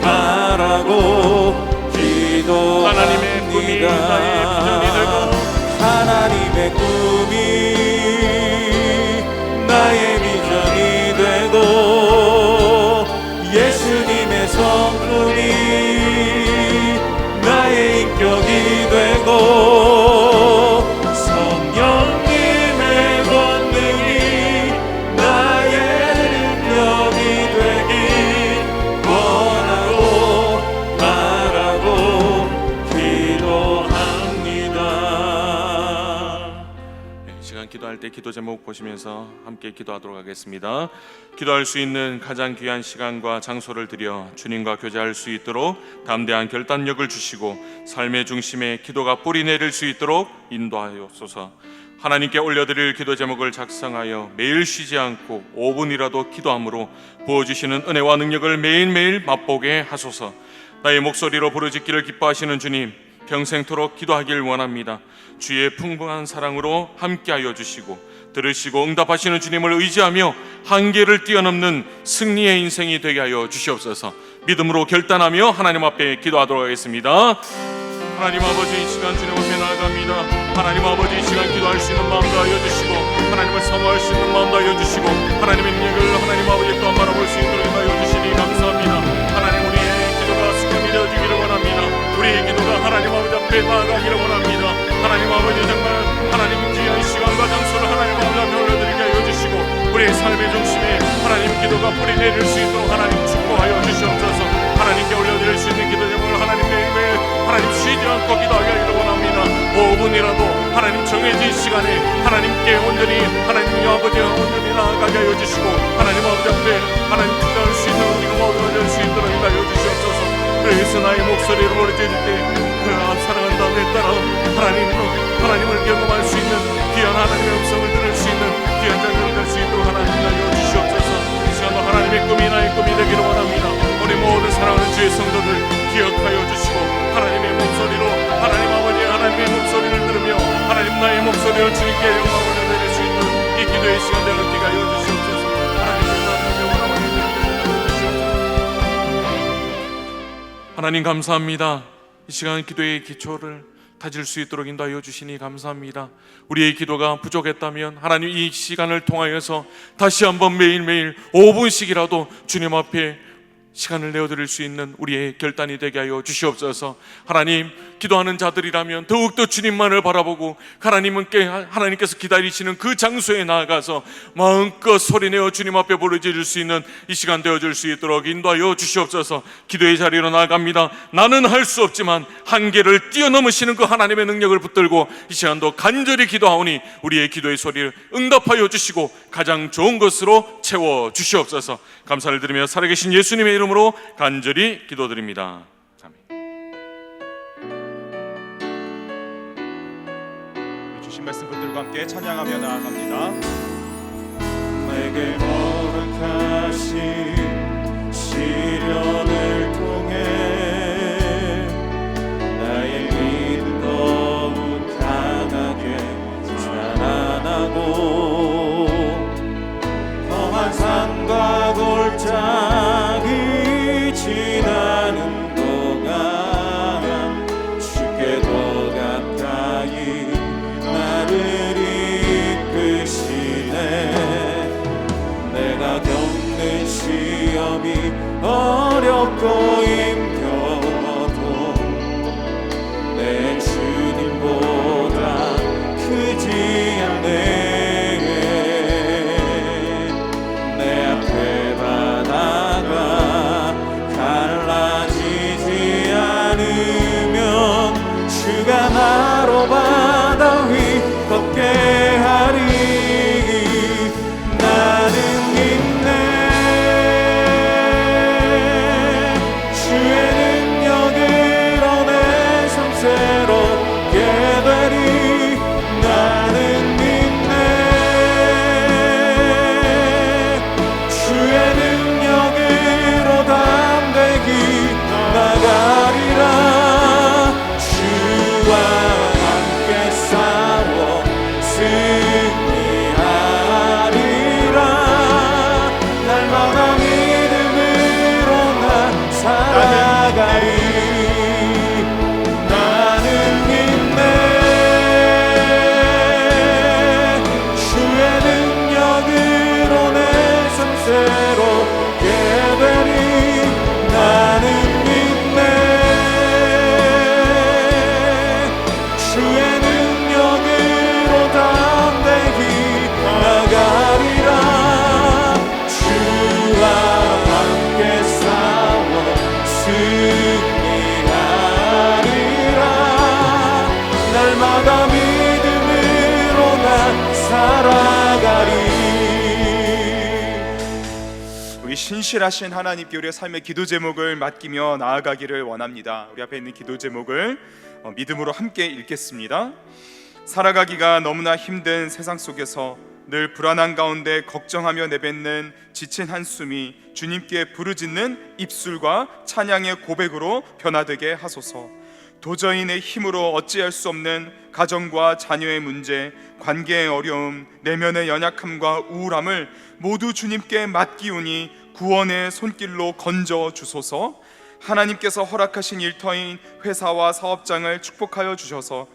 바라고 기도합니다. 하나님의 꿈이 나의 하나님의 꿈이 나의 비전이 되고 예수님의 성품이 나의 인격이 되고 성령님의 권능이 나의 능력이 되길 원하고 바라고 기도합니다. 기도할 때 기도 제목 보시면서 함께 기도하도록 하겠습니다. 기도할 수 있는 가장 귀한 시간과 장소를 들여 주님과 교제할 수 있도록 담대한 결단력을 주시고 삶의 중심에 기도가 뿌리 내릴 수 있도록 인도하옵소서. 하나님께 올려드릴 기도 제목을 작성하여 매일 쉬지 않고 5분이라도 기도함으로 부어주시는 은혜와 능력을 매일매일 맛보게 하소서. 나의 목소리로 부르짖기를 기뻐하시는 주님, 평생토록 기도하길 원합니다. 주의 풍부한 사랑으로 함께하여 주시고 들으시고 응답하시는 주님을 의지하며 한계를 뛰어넘는 승리의 인생이 되게 하여 주시옵소서. 믿음으로 결단하며 하나님 앞에 기도하도록 하겠습니다. 하나님 아버지, 이 시간 주님 앞에 나아갑니다. 하나님 아버지, 이 시간 기도할 수 있는 마음도 하여 주시고 하나님을 사모할 수 있는 마음도 하여 주시고 하나님의 능력을 하나님 아버지 또한 바라볼 수 있도록 하여 주시니 감사합니다. 하나님, 우리의 기도가 수렴이 되어주기를 원합니다. 우리의 기도가 하나님 아버지 앞에 나아가기를 원합니다. 하나님 아버지, 정말 하나님 귀한 시간과 장소를 하나님 아버지 앞에 올려드리게 하여 주시고 우리의 삶의 중심에 하나님 기도가 뿌리 내릴 수 있도록 하나님 축복하여 주시옵소서. 하나님께 올려드릴 수 있는 기도 제목을 하나님 매일매일 하나님 쉬지 않고 기도하기를 원합니다. 5분이라도 하나님 정해진 시간에 하나님께 온전히 하나님의 아버지와 온전히 나아가게 하여 주시고 하나님 아버지 앞에 하나님 기도할 수 있는 우리가 모두 될 수 있도록 하여 주시옵소서. 그래서 나의 목소리를 부르짖을 때 사랑한다 내 딸아, 하나님을 경험할 수 있는 귀한 하나님의 음성을 들을 수 있는 귀한 자녀를 될 수 있도록 하나님 하여 주시옵소서. 이 시간도 하나님의 꿈이 나의 꿈이 되기를 원합니다. 우리 모든 사랑하는 주의 성도들 기억하여 주시고 하나님의 목소리로 하나님 아버지의 하나님의 목소리를 들으며 하나님 나의 목소리를 주님께 영광을 올려드릴 수 있는 이 기도의 시간 되는 기가 하여 주시옵소서. 하나님 감사합니다. 이 시간 기도의 기초를 다질 수 있도록 인도하여 주시니 감사합니다. 우리의 기도가 부족했다면 하나님 이 시간을 통하여서 다시 한번 매일매일 5분씩이라도 주님 앞에 시간을 내어드릴 수 있는 우리의 결단이 되게 하여 주시옵소서. 하나님, 기도하는 자들이라면 더욱더 주님만을 바라보고 하나님께서 기다리시는 그 장소에 나아가서 마음껏 소리내어 주님 앞에 부르짖을 수 있는 이 시간 되어줄 수 있도록 인도하여 주시옵소서. 기도의 자리로 나아갑니다. 나는 할 수 없지만 한계를 뛰어넘으시는 그 하나님의 능력을 붙들고 이 시간도 간절히 기도하오니 우리의 기도의 소리를 응답하여 주시고 가장 좋은 것으로 채워 주시옵소서. 감사를 드리며 살아계신 예수님의 이름으로 간절히 기도드립니다. 주신 말씀 분들과 함께 찬양하며 나아갑니다. 내게 허락하신 시련을 통해 나의 믿음 더욱 강하게 자라나고 험한 산과 골짜기 지나는 동안 주께 더 가까이 나를 이끄시네. 내가 겪는 시험이 어렵고 힘겨워도 내 주님보다 크지 않네. 내 앞에 바다가 갈라지지 않으면 주가 나로 바다 위 걷게 하리. 나는 믿네. 주의 능력으로 내 삶 새롭게 되리. 나는 믿네. 주의 능력으로 담대히 나가리라. 주와 함께 싸워 승리하리라. 날마다 믿음으로 나 살아가리. 나는 믿네. 주의 능력으로 내 삶 새롭게 되리. 나는 믿네. 주의 능력으로 담대히 나가리라. 주와 함께 싸워 승리하리라. 날마다 믿음으로 나 살아가리. 우리 신실하신 하나님께 우리의 삶의 기도 제목을 맡기며 나아가기를 원합니다. 우리 앞에 있는 기도 제목을 믿음으로 함께 읽겠습니다. 살아가기가 너무나 힘든 세상 속에서 늘 불안한 가운데 걱정하며 내뱉는 지친 한숨이 주님께 부르짖는 입술과 찬양의 고백으로 변화되게 하소서. 도저히 내 힘으로 어찌할 수 없는 가정과 자녀의 문제, 관계의 어려움, 내면의 연약함과 우울함을 모두 주님께 맡기우니 구원의 손길로 건져 주소서. 하나님께서 허락하신 일터인 회사와 사업장을 축복하여 주셔서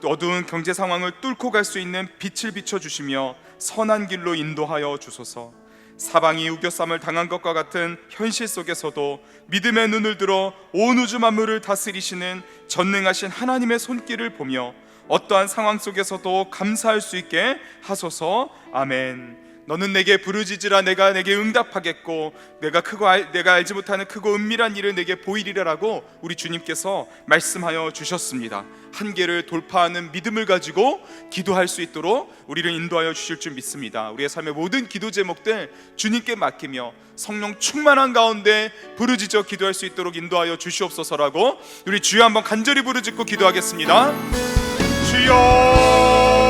어두운 경제 상황을 뚫고 갈 수 있는 빛을 비춰주시며 선한 길로 인도하여 주소서. 사방이 우겨쌈을 당한 것과 같은 현실 속에서도 믿음의 눈을 들어 온 우주 만물을 다스리시는 전능하신 하나님의 손길을 보며 어떠한 상황 속에서도 감사할 수 있게 하소서. 아멘. 너는 내게 부르짖으라 내가 내게 응답하겠고 내가 알지 못하는 크고 은밀한 일을 내게 보이리라라고 우리 주님께서 말씀하여 주셨습니다. 한계를 돌파하는 믿음을 가지고 기도할 수 있도록 우리를 인도하여 주실 줄 믿습니다. 우리의 삶의 모든 기도 제목들 주님께 맡기며 성령 충만한 가운데 부르짖어 기도할 수 있도록 인도하여 주시옵소서라고 우리 주여 한번 간절히 부르짖고 기도하겠습니다. 주여,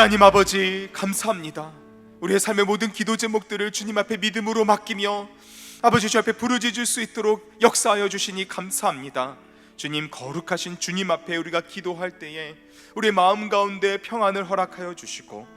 하나님 아버지 감사합니다. 우리의 삶의 모든 기도 제목들을 주님 앞에 믿음으로 맡기며 아버지 주 앞에 부르짖을 수 있도록 역사하여 주시니 감사합니다. 주님, 거룩하신 주님 앞에 우리가 기도할 때에 우리의 마음 가운데 평안을 허락하여 주시고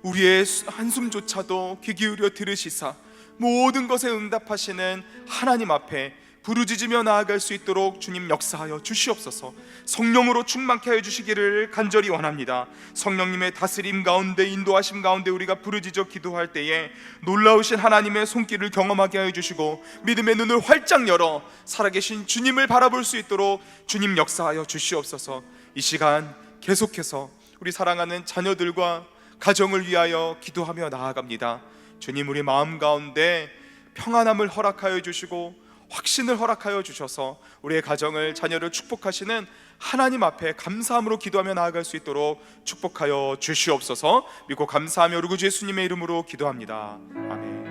우리의 한숨조차도 귀 기울여 들으시사 모든 것에 응답하시는 하나님 앞에 부르짖으며 나아갈 수 있도록 주님 역사하여 주시옵소서. 성령으로 충만케 하여 주시기를 간절히 원합니다. 성령님의 다스림 가운데 인도하심 가운데 우리가 부르짖어 기도할 때에 놀라우신 하나님의 손길을 경험하게 하여 주시고 믿음의 눈을 활짝 열어 살아계신 주님을 바라볼 수 있도록 주님 역사하여 주시옵소서. 이 시간 계속해서 우리 사랑하는 자녀들과 가정을 위하여 기도하며 나아갑니다. 주님, 우리 마음 가운데 평안함을 허락하여 주시고 확신을 허락하여 주셔서 우리의 가정을, 자녀를 축복하시는 하나님 앞에 감사함으로 기도하며 나아갈 수 있도록 축복하여 주시옵소서. 믿고 감사하며 우리 구 예수님의 이름으로 기도합니다. 아멘.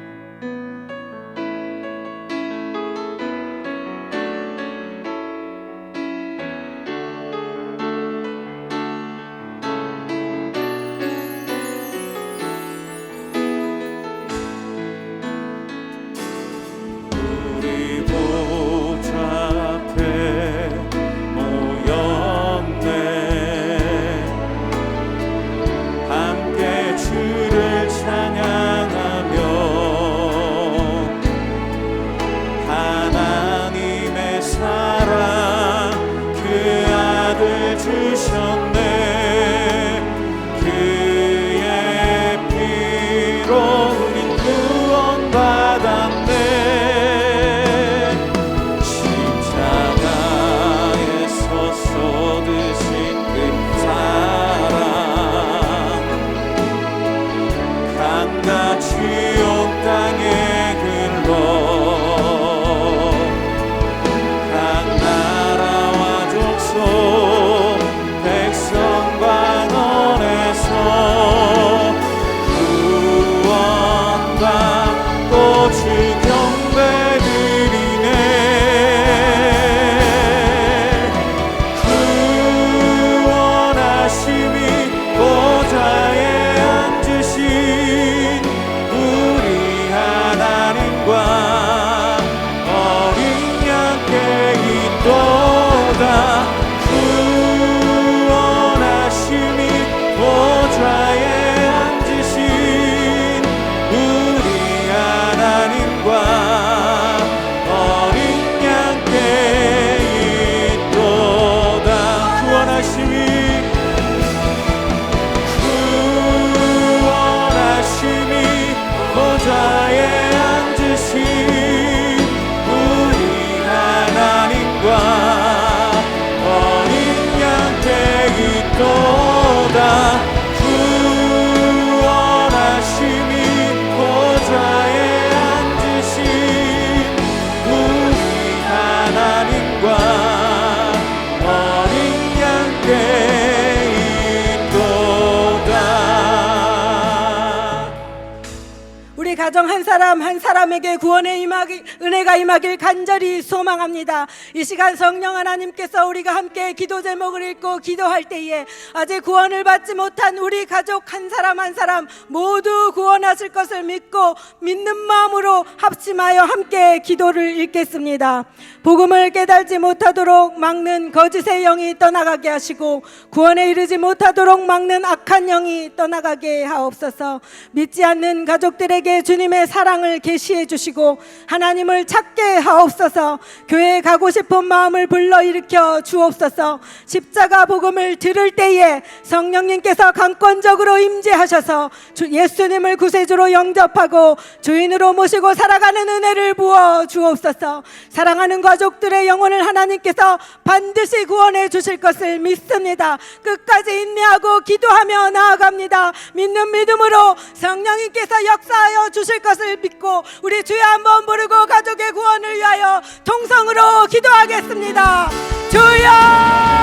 있도다. 구원하심이 보좌에 앉으신 우리 하나님과 어린 양께 있도다. 구원하심이 보좌에 앉으신 우리 하나님과 어린 양께 있도다. 구원하심이 보좌에 앉으신 우리 하나님과 어린 양께 있도다. 우리 가정 한 사람 한 사람에게 구원의 은혜가 임하길 간절히 소망합니다. 이 시간 성령 하나님께서 우리가 함께 기도 제목을 읽고 기도할 때에 아직 구원을 받지 못한 우리 가족 한 사람 한 사람 모두 구원하실 것을 믿고 믿는 마음으로 합심하여 함께 기도를 읽겠습니다. 복음을 깨달지 못하도록 막는 거짓의 영이 떠나가게 하시고 구원에 이르지 못하도록 막는 악한 영이 떠나가게 하옵소서. 믿지 않는 가족들에게 주님의 사랑을 계시해 주시고 하나님을 찾게 하옵소서. 교회에 가고 싶은 마음을 불러일으켜 주옵소서. 십자가 복음을 들을 때에 성령님께서 강권적으로 임재하셔서 예수님을 구세주로 영접하고 주인으로 모시고 살아가는 은혜를 부어 주옵소서. 사랑하는 가족들의 영혼을 하나님께서 반드시 구원해 주실 것을 믿습니다. 끝까지 인내하고 기도하며 나아갑니다. 믿는 믿음으로 성령님께서 역사하여 주실 것을 믿고 우리 주여 한번 부르고 가족의 구원을 위하여 통성으로 기도하겠습니다. 주여!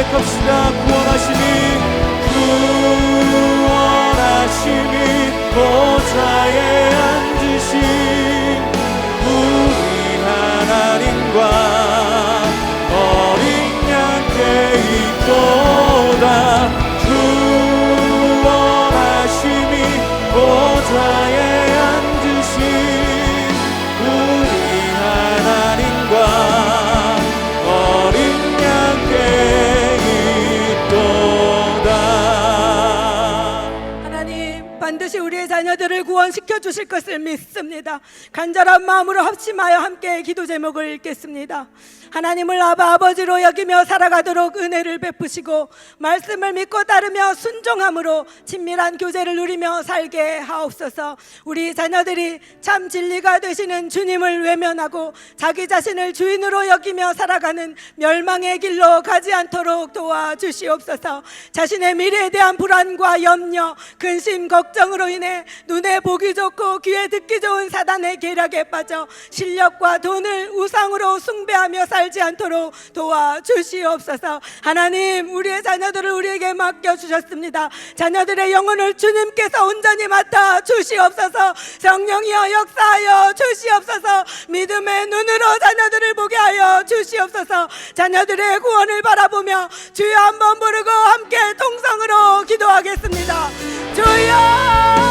고백합시다. 구원하심이 보좌에 앉으신 우리 하나님과 어린 양께 있도다. 구원하심이 보좌에 앉으신 우리 하나님과 어린 양께 있도다. 하나님, 반드시 우리의 자녀들을 구원시켜 주실 것을 믿습니다. 간절한 마음으로 합심하여 함께 기도 제목을 읽겠습니다. 하나님을 아버지로 여기며 살아가도록 은혜를 베푸시고 말씀을 믿고 따르며 순종함으로 친밀한 교제를 누리며 살게 하옵소서. 우리 자녀들이 참 진리가 되시는 주님을 외면하고 자기 자신을 주인으로 여기며 살아가는 멸망의 길로 가지 않도록 도와주시옵소서. 자신의 미래에 대한 불안과 염려, 근심, 걱정으로 인해 눈에 보기 좋고 귀에 듣기 좋은 사단의 계략에 빠져 실력과 돈을 우상으로 숭배하며 살지 않도록 도와주시옵소서. 하나님, 우리의 자녀들을 우리에게 맡겨주셨습니다. 자녀들의 영혼을 주님께서 온전히 맡아 주시옵소서. 성령이여 역사하여 주시옵소서. 믿음의 눈으로 자녀들을 보게 하여 주시옵소서. 자녀들의 구원을 바라보며 주여 한번 부르고 함께 통성으로 기도하겠습니다. 주여!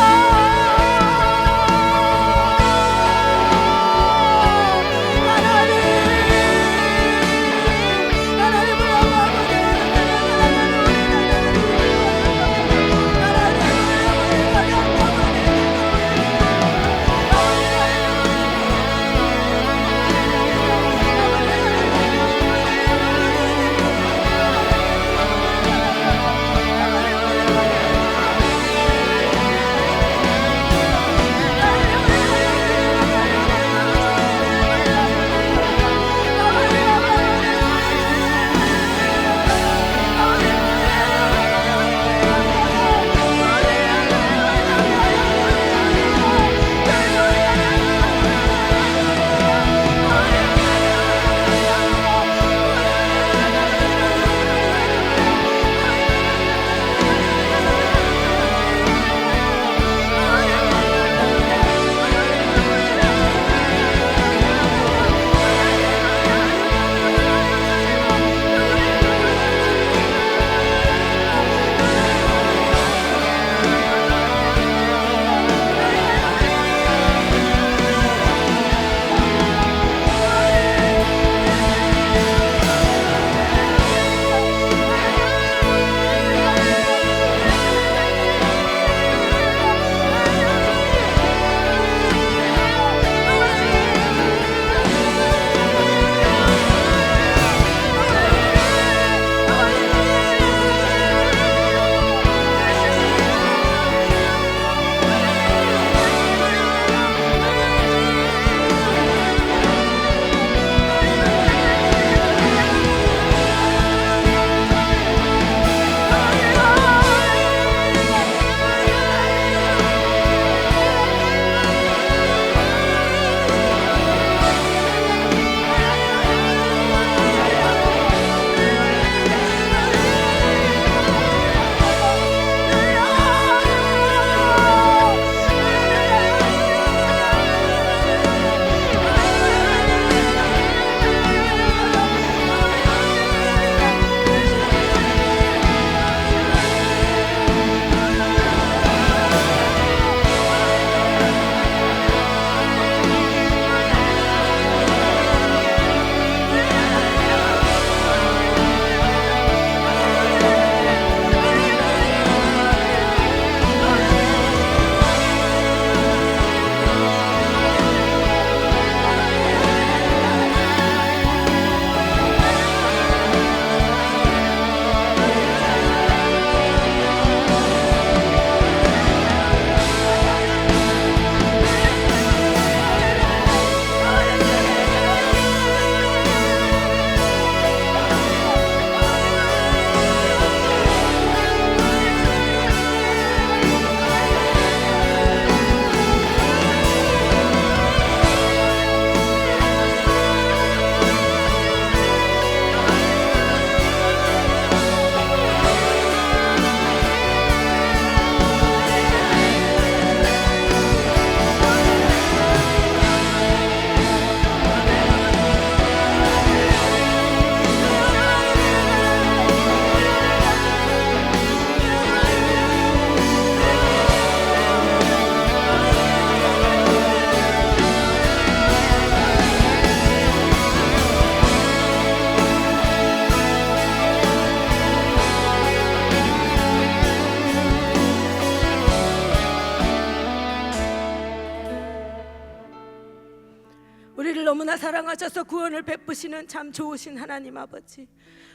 사랑하셔서 구원을 베푸시는 참 좋으신 하나님 아버지,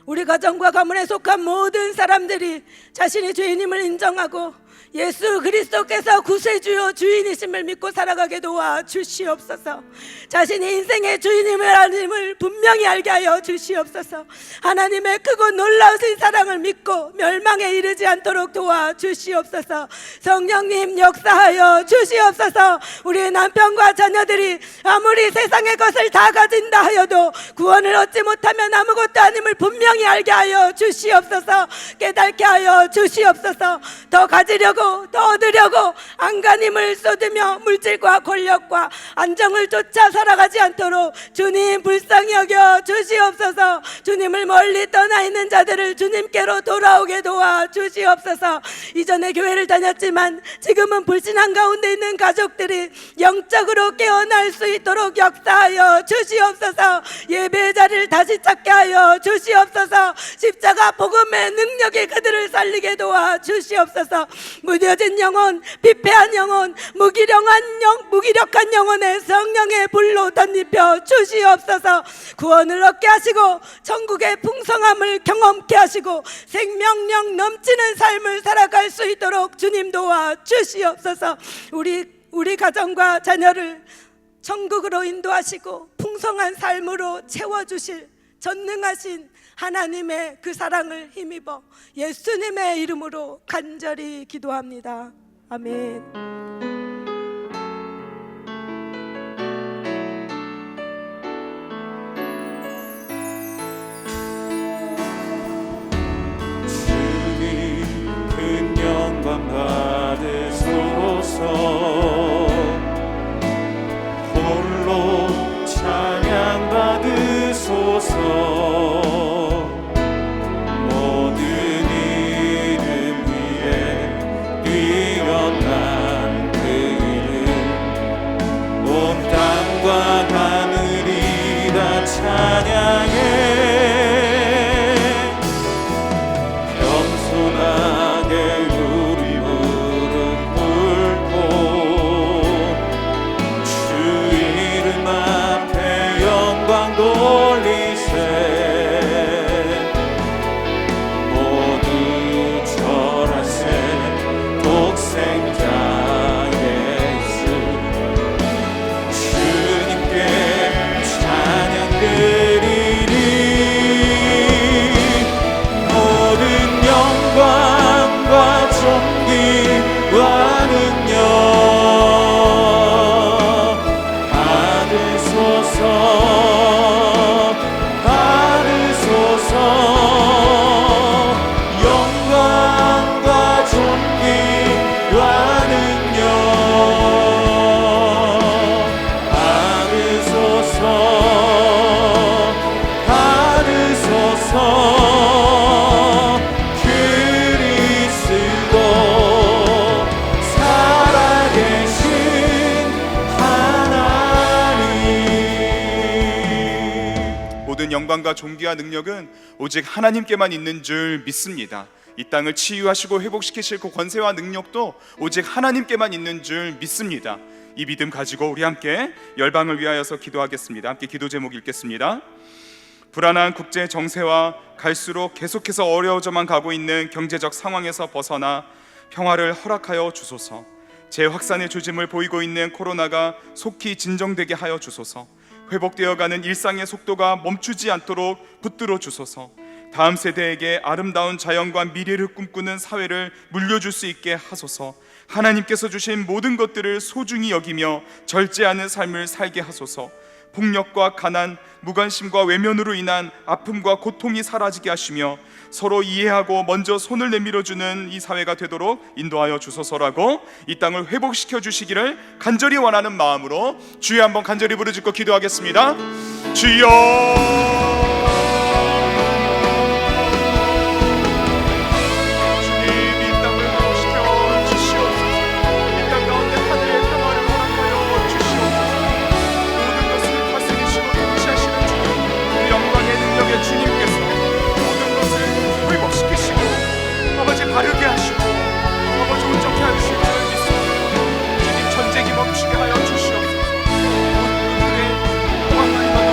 우리 가정과 가문에 속한 모든 사람들이 자신이 죄인임을 인정하고 예수 그리스도께서 구세주요 주인이심을 믿고 살아가게 도와 주시옵소서. 자신이 인생의 주인임을 분명히 알게 하여 주시옵소서. 하나님의 크고 놀라우신 사랑을 믿고 멸망에 이르지 않도록 도와 주시옵소서. 성령님 역사하여 주시옵소서. 우리 남편과 자녀들이 아무리 세상의 것을 다 가진다 하여도 구원을 얻지 못하면 아무것도 아님을 분명히 알게 하여 주시옵소서. 깨닫게 하여 주시옵소서. 더 가지려고 더 얻으려고 안간힘을 쏟으며 물질과 권력과 안정을 쫓아 살아가지 않도록 주님 불쌍히 여겨 주시옵소서. 주님을 멀리 떠나 있는 자들을 주님께로 돌아오게 도와 주시옵소서. 이전에 교회를 다녔지만 지금은 불신앙 가운데 있는 가족들이 영적으로 깨어날 수 있도록 역사하여 주시옵소서. 예배의 자리를 다시 찾게 하여 주시옵소서. 십자가 복음의 능력이 그들을 살리게 도와 주시옵소서. 무뎌진 영혼, 피폐한 영혼, 무기력한 영혼에 성령의 불로 덧입혀 주시옵소서. 구원을 얻게 하시고 천국의 풍성함을 경험케 하시고 생명력 넘치는 삶을 살아갈 수 있도록 주님 도와 주시옵소서. 우리 가정과 자녀를 천국으로 인도하시고 풍성한 삶으로 채워주실 전능하신 하나님의 그 사랑을 힘입어 예수님의 이름으로 간절히 기도합니다. 아멘. 주님 큰 영광 받으소서. 홀로 찬양 받으소서. 하늘이 다 찬양해. 겸손하게 우리 무릎 꿇고 주 이름 앞에 영광 돌리세. 모두 절하세. 독생자 영광과 존귀와 능력은 오직 하나님께만 있는 줄 믿습니다. 이 땅을 치유하시고 회복시키실 그 권세와 능력도 오직 하나님께만 있는 줄 믿습니다. 이 믿음 가지고 우리 함께 열방을 위하여서 기도하겠습니다. 함께 기도 제목 읽겠습니다. 불안한 국제 정세와 갈수록 계속해서 어려워져만 가고 있는 경제적 상황에서 벗어나 평화를 허락하여 주소서. 재확산의 조짐을 보이고 있는 코로나가 속히 진정되게 하여 주소서. 회복되어가는 일상의 속도가 멈추지 않도록 붙들어 주소서. 다음 세대에게 아름다운 자연과 미래를 꿈꾸는 사회를 물려줄 수 있게 하소서. 하나님께서 주신 모든 것들을 소중히 여기며 절제하는 삶을 살게 하소서. 폭력과 가난, 무관심과 외면으로 인한 아픔과 고통이 사라지게 하시며 서로 이해하고 먼저 손을 내밀어주는 이 사회가 되도록 인도하여 주소서라고 이 땅을 회복시켜 주시기를 간절히 원하는 마음으로 주여 한번 간절히 부르짖고 기도하겠습니다. 주여, 바르게 하시고 아버지 온전케 하시고 저를 믿습니다. 주님 전쟁이 멈추게 하여 주시옵소서. 그들의 평안을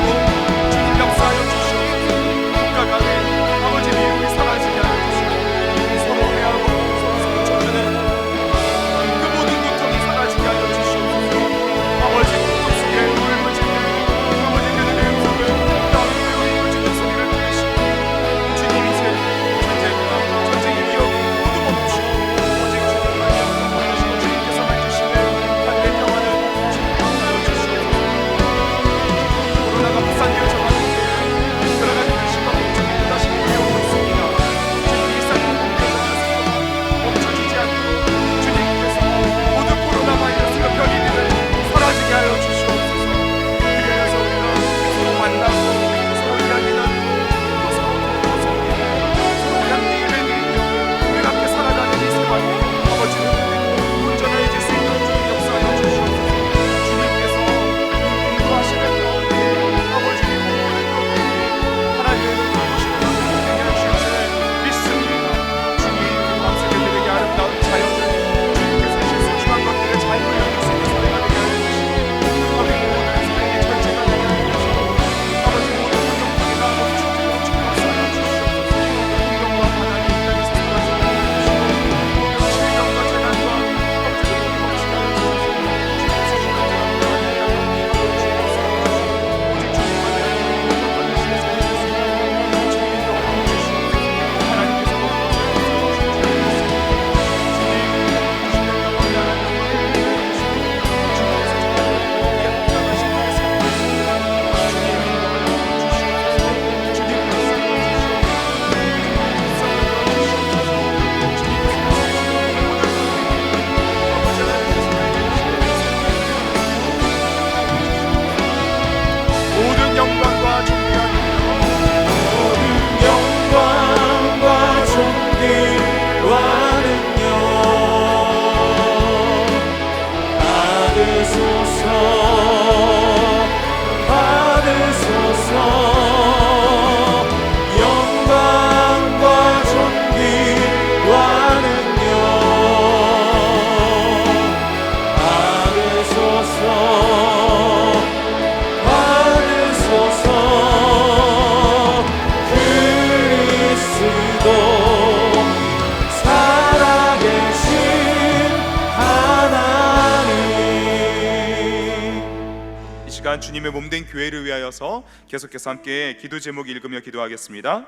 향한 주님의 몸된 교회를 위하여서 계속해서 함께 기도 제목 읽으며 기도하겠습니다.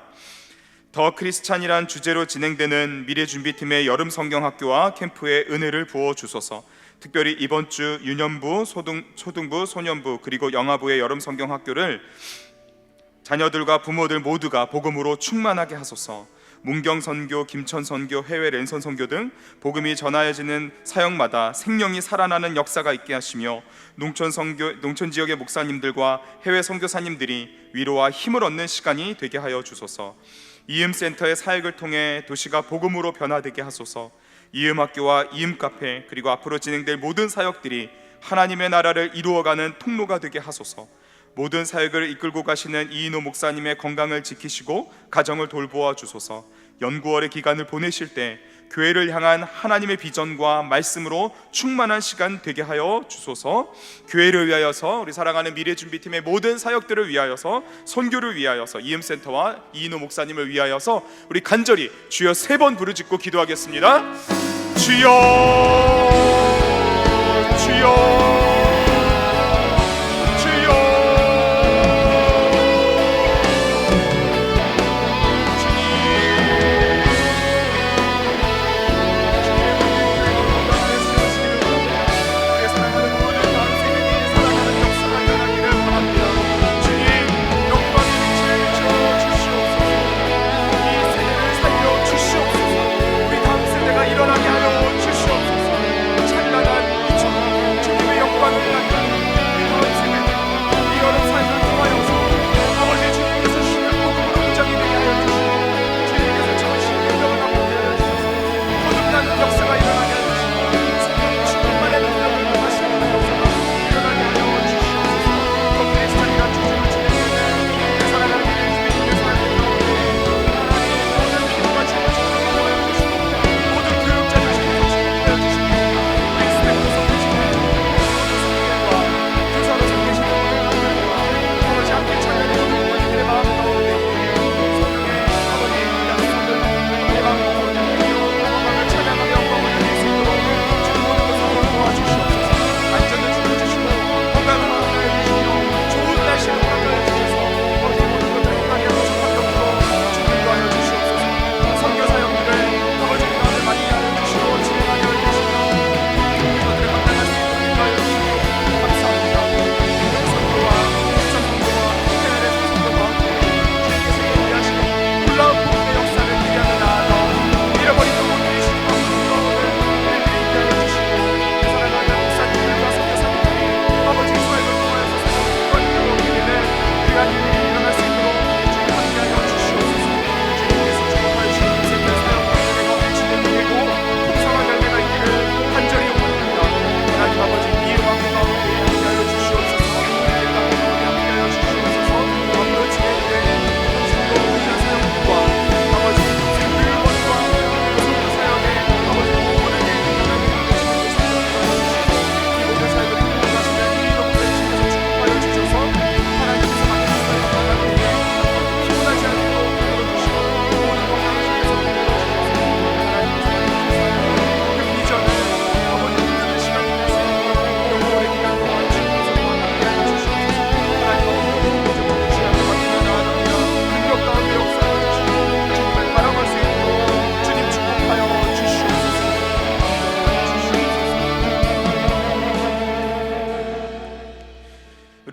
더 크리스찬이란 주제로 진행되는 미래준비팀의 여름 성경학교와 캠프에 은혜를 부어 주소서. 특별히 이번 주 유년부, 초등부, 소년부 그리고 영아부의 여름 성경학교를 자녀들과 부모들 모두가 복음으로 충만하게 하소서. 문경선교, 김천선교, 해외 랜선선교 등 복음이 전하여지는 사역마다 생명이 살아나는 역사가 있게 하시며 농촌 지역의 목사님들과 해외 선교사님들이 위로와 힘을 얻는 시간이 되게 하여 주소서. 이음센터의 사역을 통해 도시가 복음으로 변화되게 하소서. 이음학교와 이음카페 그리고 앞으로 진행될 모든 사역들이 하나님의 나라를 이루어가는 통로가 되게 하소서. 모든 사역을 이끌고 가시는 이인호 목사님의 건강을 지키시고 가정을 돌보아 주소서. 연구월의 기간을 보내실 때 교회를 향한 하나님의 비전과 말씀으로 충만한 시간 되게 하여 주소서. 교회를 위하여서, 우리 사랑하는 미래준비팀의 모든 사역들을 위하여서, 선교를 위하여서, 이음센터와 이인호 목사님을 위하여서 우리 간절히 주여 3번 부르짖고 기도하겠습니다. 주여, 주여,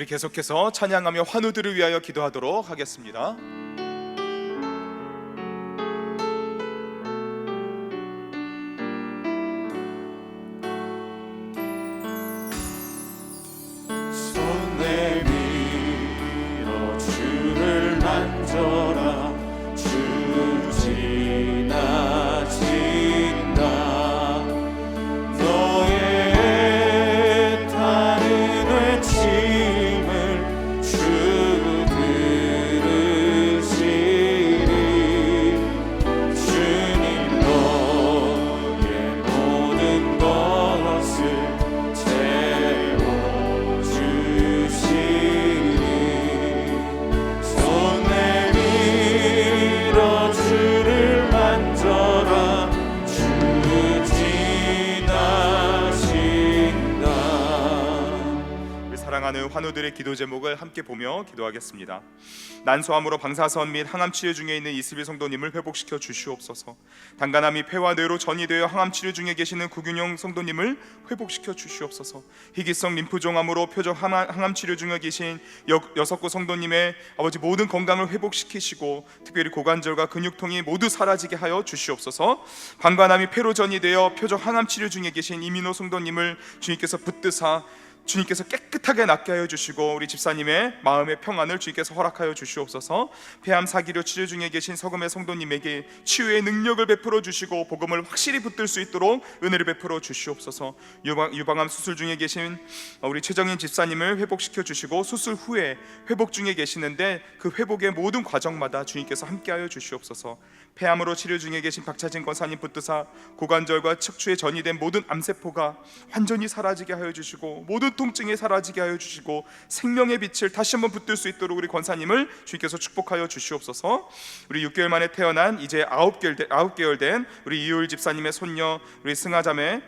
계속해서 찬양하며 환우들을 위하여 기도하도록 하겠습니다. 손 내밀어 주를 만져라. 주 지나친다. 너의 애타는 외침을 주 들으시 사랑하는 환우들의 기도 제목을 함께 보며 기도하겠습니다. 난소암으로 방사선 및 항암 치료 중에 있는 이슬비 성도님을 회복시켜 주시옵소서. 단간암이 폐와 뇌로 전이되어 항암 치료 중에 계시는 구균용 성도님을 회복시켜 주시옵소서. 희귀성 림프종암으로 표적 항암 치료 중에 계신 여석구 성도님의 아버지 모든 건강을 회복시키시고 특별히 고관절과 근육통이 모두 사라지게 하여 주시옵소서. 방관암이 폐로 전이되어 표적 항암 치료 중에 계신 이민호 성도님을 주님께서 붙드사 주님께서 깨끗하게 낫게 하여 주시고 우리 집사님의 마음의 평안을 주님께서 허락하여 주시옵소서. 폐암 사기로 치료 중에 계신 서금의 성도님에게 치유의 능력을 베풀어 주시고 복음을 확실히 붙들 수 있도록 은혜를 베풀어 주시옵소서. 유방암 수술 중에 계신 우리 최정인 집사님을 회복시켜 주시고 수술 후에 회복 중에 계시는데 그 회복의 모든 과정마다 주님께서 함께하여 주시옵소서. 폐암으로 치료 중에 계신 박차진 권사님 붙드사 고관절과 척추에 전이된 모든 암세포가 완전히 사라지게 하여 주시고 모든 통증이 사라지게 하여 주시고 생명의 빛을 다시 한번 붙들 수 있도록 우리 권사님을 주님께서 축복하여 주시옵소서. 우리 6개월 만에 태어난 이제 9개월 된 우리 이효일 집사님의 손녀 우리 승아자매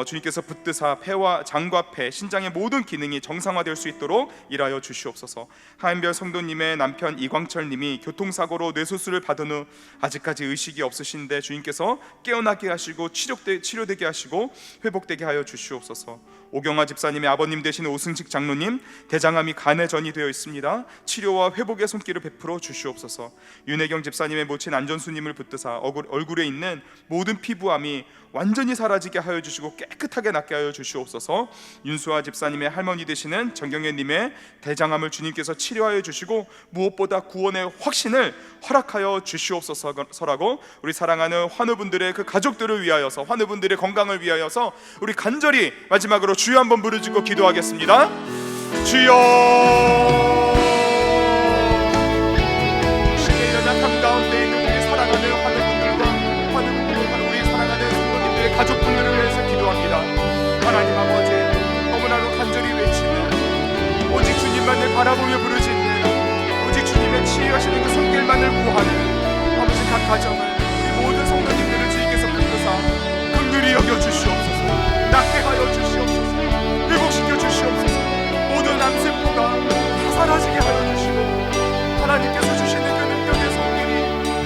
주님께서 붙드사 폐와 장과 폐 신장의 모든 기능이 정상화될 수 있도록 일하여 주시옵소서. 하인별 성도님의 남편 이광철님이 교통사고로 뇌수술을 받은 후 아직까지 의식이 없으신데 주님께서 깨어나게 하시고 치료되게 하시고 회복되게 하여 주시옵소서. 오경화 집사님의 아버님 되시는 오승식 장로님 대장암이 간에 전이되어 있습니다. 치료와 회복의 손길을 베풀어 주시옵소서. 윤혜경 집사님의 모친 안전수님을 붙드사 얼굴에 있는 모든 피부암이 완전히 사라지게 하여 주시고 깨끗하게 낫게 하여 주시옵소서. 윤수아 집사님의 할머니 되시는 정경애님의 대장암을 주님께서 치료하여 주시고 무엇보다 구원의 확신을 허락하여 주시옵소서라고 우리 사랑하는 환우분들의 그 가족들을 위하여서 환우분들의 건강을 위하여서 우리 간절히 마지막으로 주여 한번 부르짖고 기도하겠습니다. 주여 신의 연약함 가운데 있는 우리 사랑하는 환우분들과 우리 사랑하는 성도님들의 가족분들을 위해서 기도합니다. 하나님 아버지 너무나도 간절히 외치는 오직 주님만을 바라보며 부르짖는 오직 주님의 치유하시는 그 손길만을 구하는 아버지 각 가정을 우리 모든 성도님들을 주님께서 붙드사 긍휼히 여겨 주시옵소서. 낫게 하여 주시옵소서. 회복시켜 주시옵소서. 모든 암세포가 다 사라지게 하여 주시고 하나님께서 주시는 그 능력의 손길이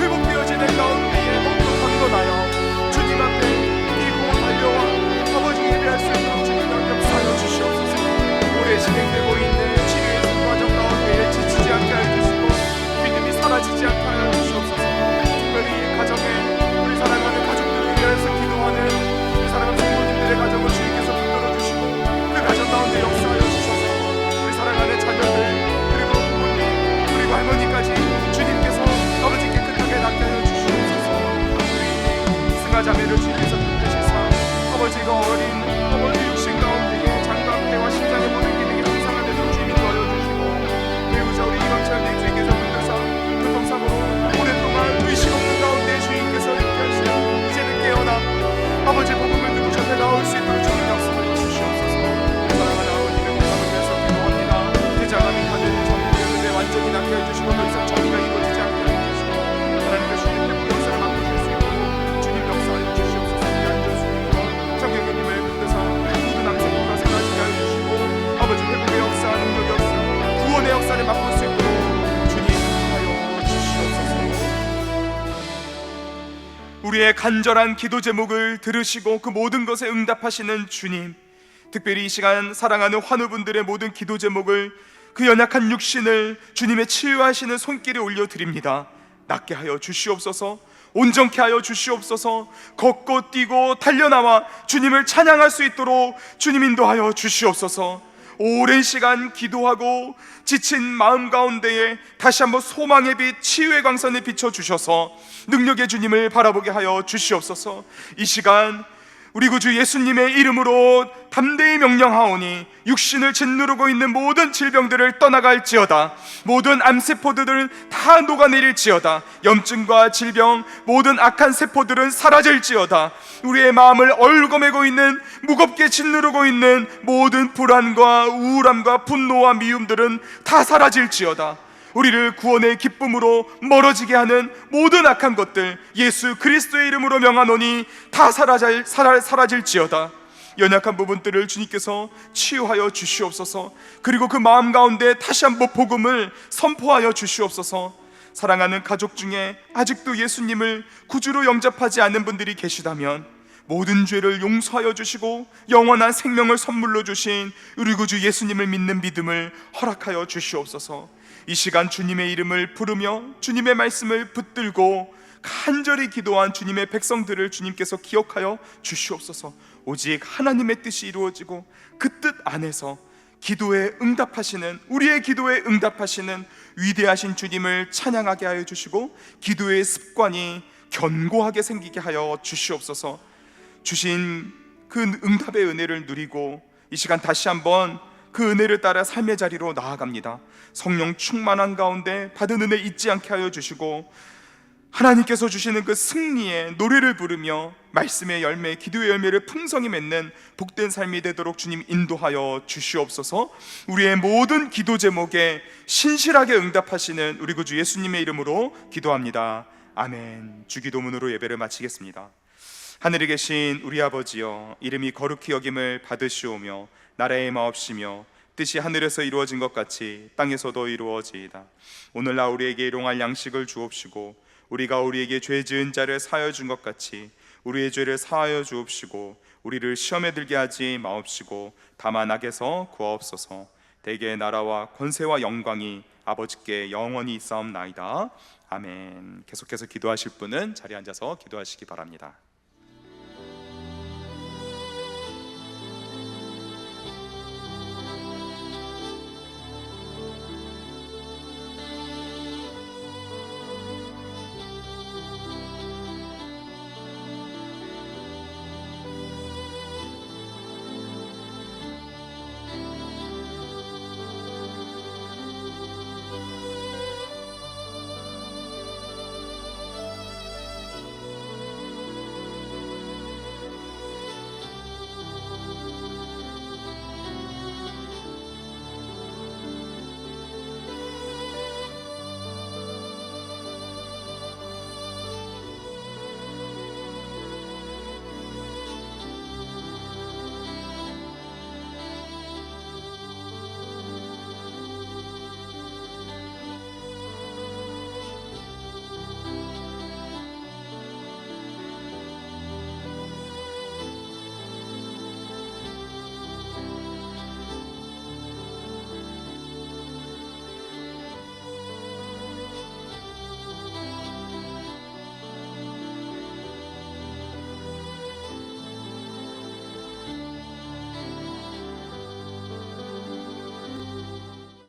회복되어지는 가운데에 너무 강건하여 주님 앞에 뛰고 달려와 아버지 예배할 수 있도록 주님을 역사하여 주시옵소서. 오래 진행되고 있는 치료의 과정 가운데에 지치지 않게 하여 주시고 믿음이 사라지지 않게 하여 주시옵소서. 특별히 가정에 우리 사랑하는 가족들을 위해서 기도하는 우리 사랑하는 성도님들의 가정을 주님께서 붙들어 주시고 그 가정 가운데 역사하여 주셔서 우리 사랑하는 자녀들 그리고 부모님 그리고 할머니까지 주님께서 아버지 깨끗하게 낫게 하여 주시옵소서. 우리 승아자매를 주님께서 붙드시사 아버지가 어린 아버지 육신 가운데에 장과 폐와 심장의 모든 기능이 정상화되도록 주님 도와주시고 배우자 우리 이광철님 주님께서 붙드사 교통사고로 오랫동안 의식 없는 가운데 주님께서 이렇게 하시고 이제는 깨어나 아버지 복음을 듣고 전에 나올 수 있도록 주님 약속하여 주시옵소서. 사랑하는 아버님의 건강을 위해서 기도합니다. 대장암이 가는 전이되었는데 완전히 낫게 해주시고 더 이상 정의가 이루어지지 않게 해주시고 하나님의 주님의 회복 역사를 맡겨주실 수 있도록 주님 역사하여 주시옵소서. 안전수님과 정경님을 붙드사 모든 암세포가 사라지게 하여 주시고 아버지 회복의 역사, 능력의 역사, 구원의 역사를 맡을 수 있도록 주님 하여 주시옵소서. 우리의 간절한 기도 제목을 들으시고 그 모든 것에 응답하시는 주님, 특별히 이 시간 사랑하는 환우분들의 모든 기도 제목을 그 연약한 육신을 주님의 치유하시는 손길에 올려드립니다. 낫게 하여 주시옵소서. 온전케 하여 주시옵소서. 걷고 뛰고 달려나와 주님을 찬양할 수 있도록 주님 인도하여 주시옵소서. 오랜 시간 기도하고 지친 마음 가운데에 다시 한번 소망의 빛, 치유의 광선을 비춰주셔서 능력의 주님을 바라보게 하여 주시옵소서. 이 시간 우리 구주 예수님의 이름으로 담대히 명령하오니 육신을 짓누르고 있는 모든 질병들을 떠나갈지어다. 모든 암세포들을 다 녹아내릴지어다. 염증과 질병, 모든 악한 세포들은 사라질지어다. 우리의 마음을 얼거매고 있는, 무겁게 짓누르고 있는 모든 불안과 우울함과 분노와 미움들은 다 사라질지어다. 우리를 구원의 기쁨으로 멀어지게 하는 모든 악한 것들 예수 그리스도의 이름으로 명하노니 다 사라질지어다. 연약한 부분들을 주님께서 치유하여 주시옵소서. 그리고 그 마음 가운데 다시 한번 복음을 선포하여 주시옵소서. 사랑하는 가족 중에 아직도 예수님을 구주로 영접하지 않는 분들이 계시다면 모든 죄를 용서하여 주시고 영원한 생명을 선물로 주신 우리 구주 예수님을 믿는 믿음을 허락하여 주시옵소서. 이 시간 주님의 이름을 부르며 주님의 말씀을 붙들고 간절히 기도한 주님의 백성들을 주님께서 기억하여 주시옵소서. 오직 하나님의 뜻이 이루어지고 그 뜻 안에서 기도에 응답하시는, 우리의 기도에 응답하시는 위대하신 주님을 찬양하게 하여 주시고 기도의 습관이 견고하게 생기게 하여 주시옵소서. 주신 그 응답의 은혜를 누리고 이 시간 다시 한번 그 은혜를 따라 삶의 자리로 나아갑니다. 성령 충만한 가운데 받은 은혜 잊지 않게 하여 주시고 하나님께서 주시는 그 승리의 노래를 부르며 말씀의 열매, 기도의 열매를 풍성히 맺는 복된 삶이 되도록 주님 인도하여 주시옵소서. 우리의 모든 기도 제목에 신실하게 응답하시는 우리 구주 예수님의 이름으로 기도합니다. 아멘. 주기도문으로 예배를 마치겠습니다. 하늘에 계신 우리 아버지여, 이름이 거룩히 여김을 받으시오며 나라의 마옵시며 뜻이 하늘에서 이루어진 것 같이 땅에서도 이루어지이다. 오늘날 우리에게 일용할 양식을 주옵시고 우리가 우리에게 죄 지은 자를 사하여 준 것 같이 우리의 죄를 사하여 주옵시고 우리를 시험에 들게 하지 마옵시고 다만 악에서 구하옵소서. 대개 나라와 권세와 영광이 아버지께 영원히 있사옵나이다. 아멘. 계속해서 기도하실 분은 자리에 앉아서 기도하시기 바랍니다.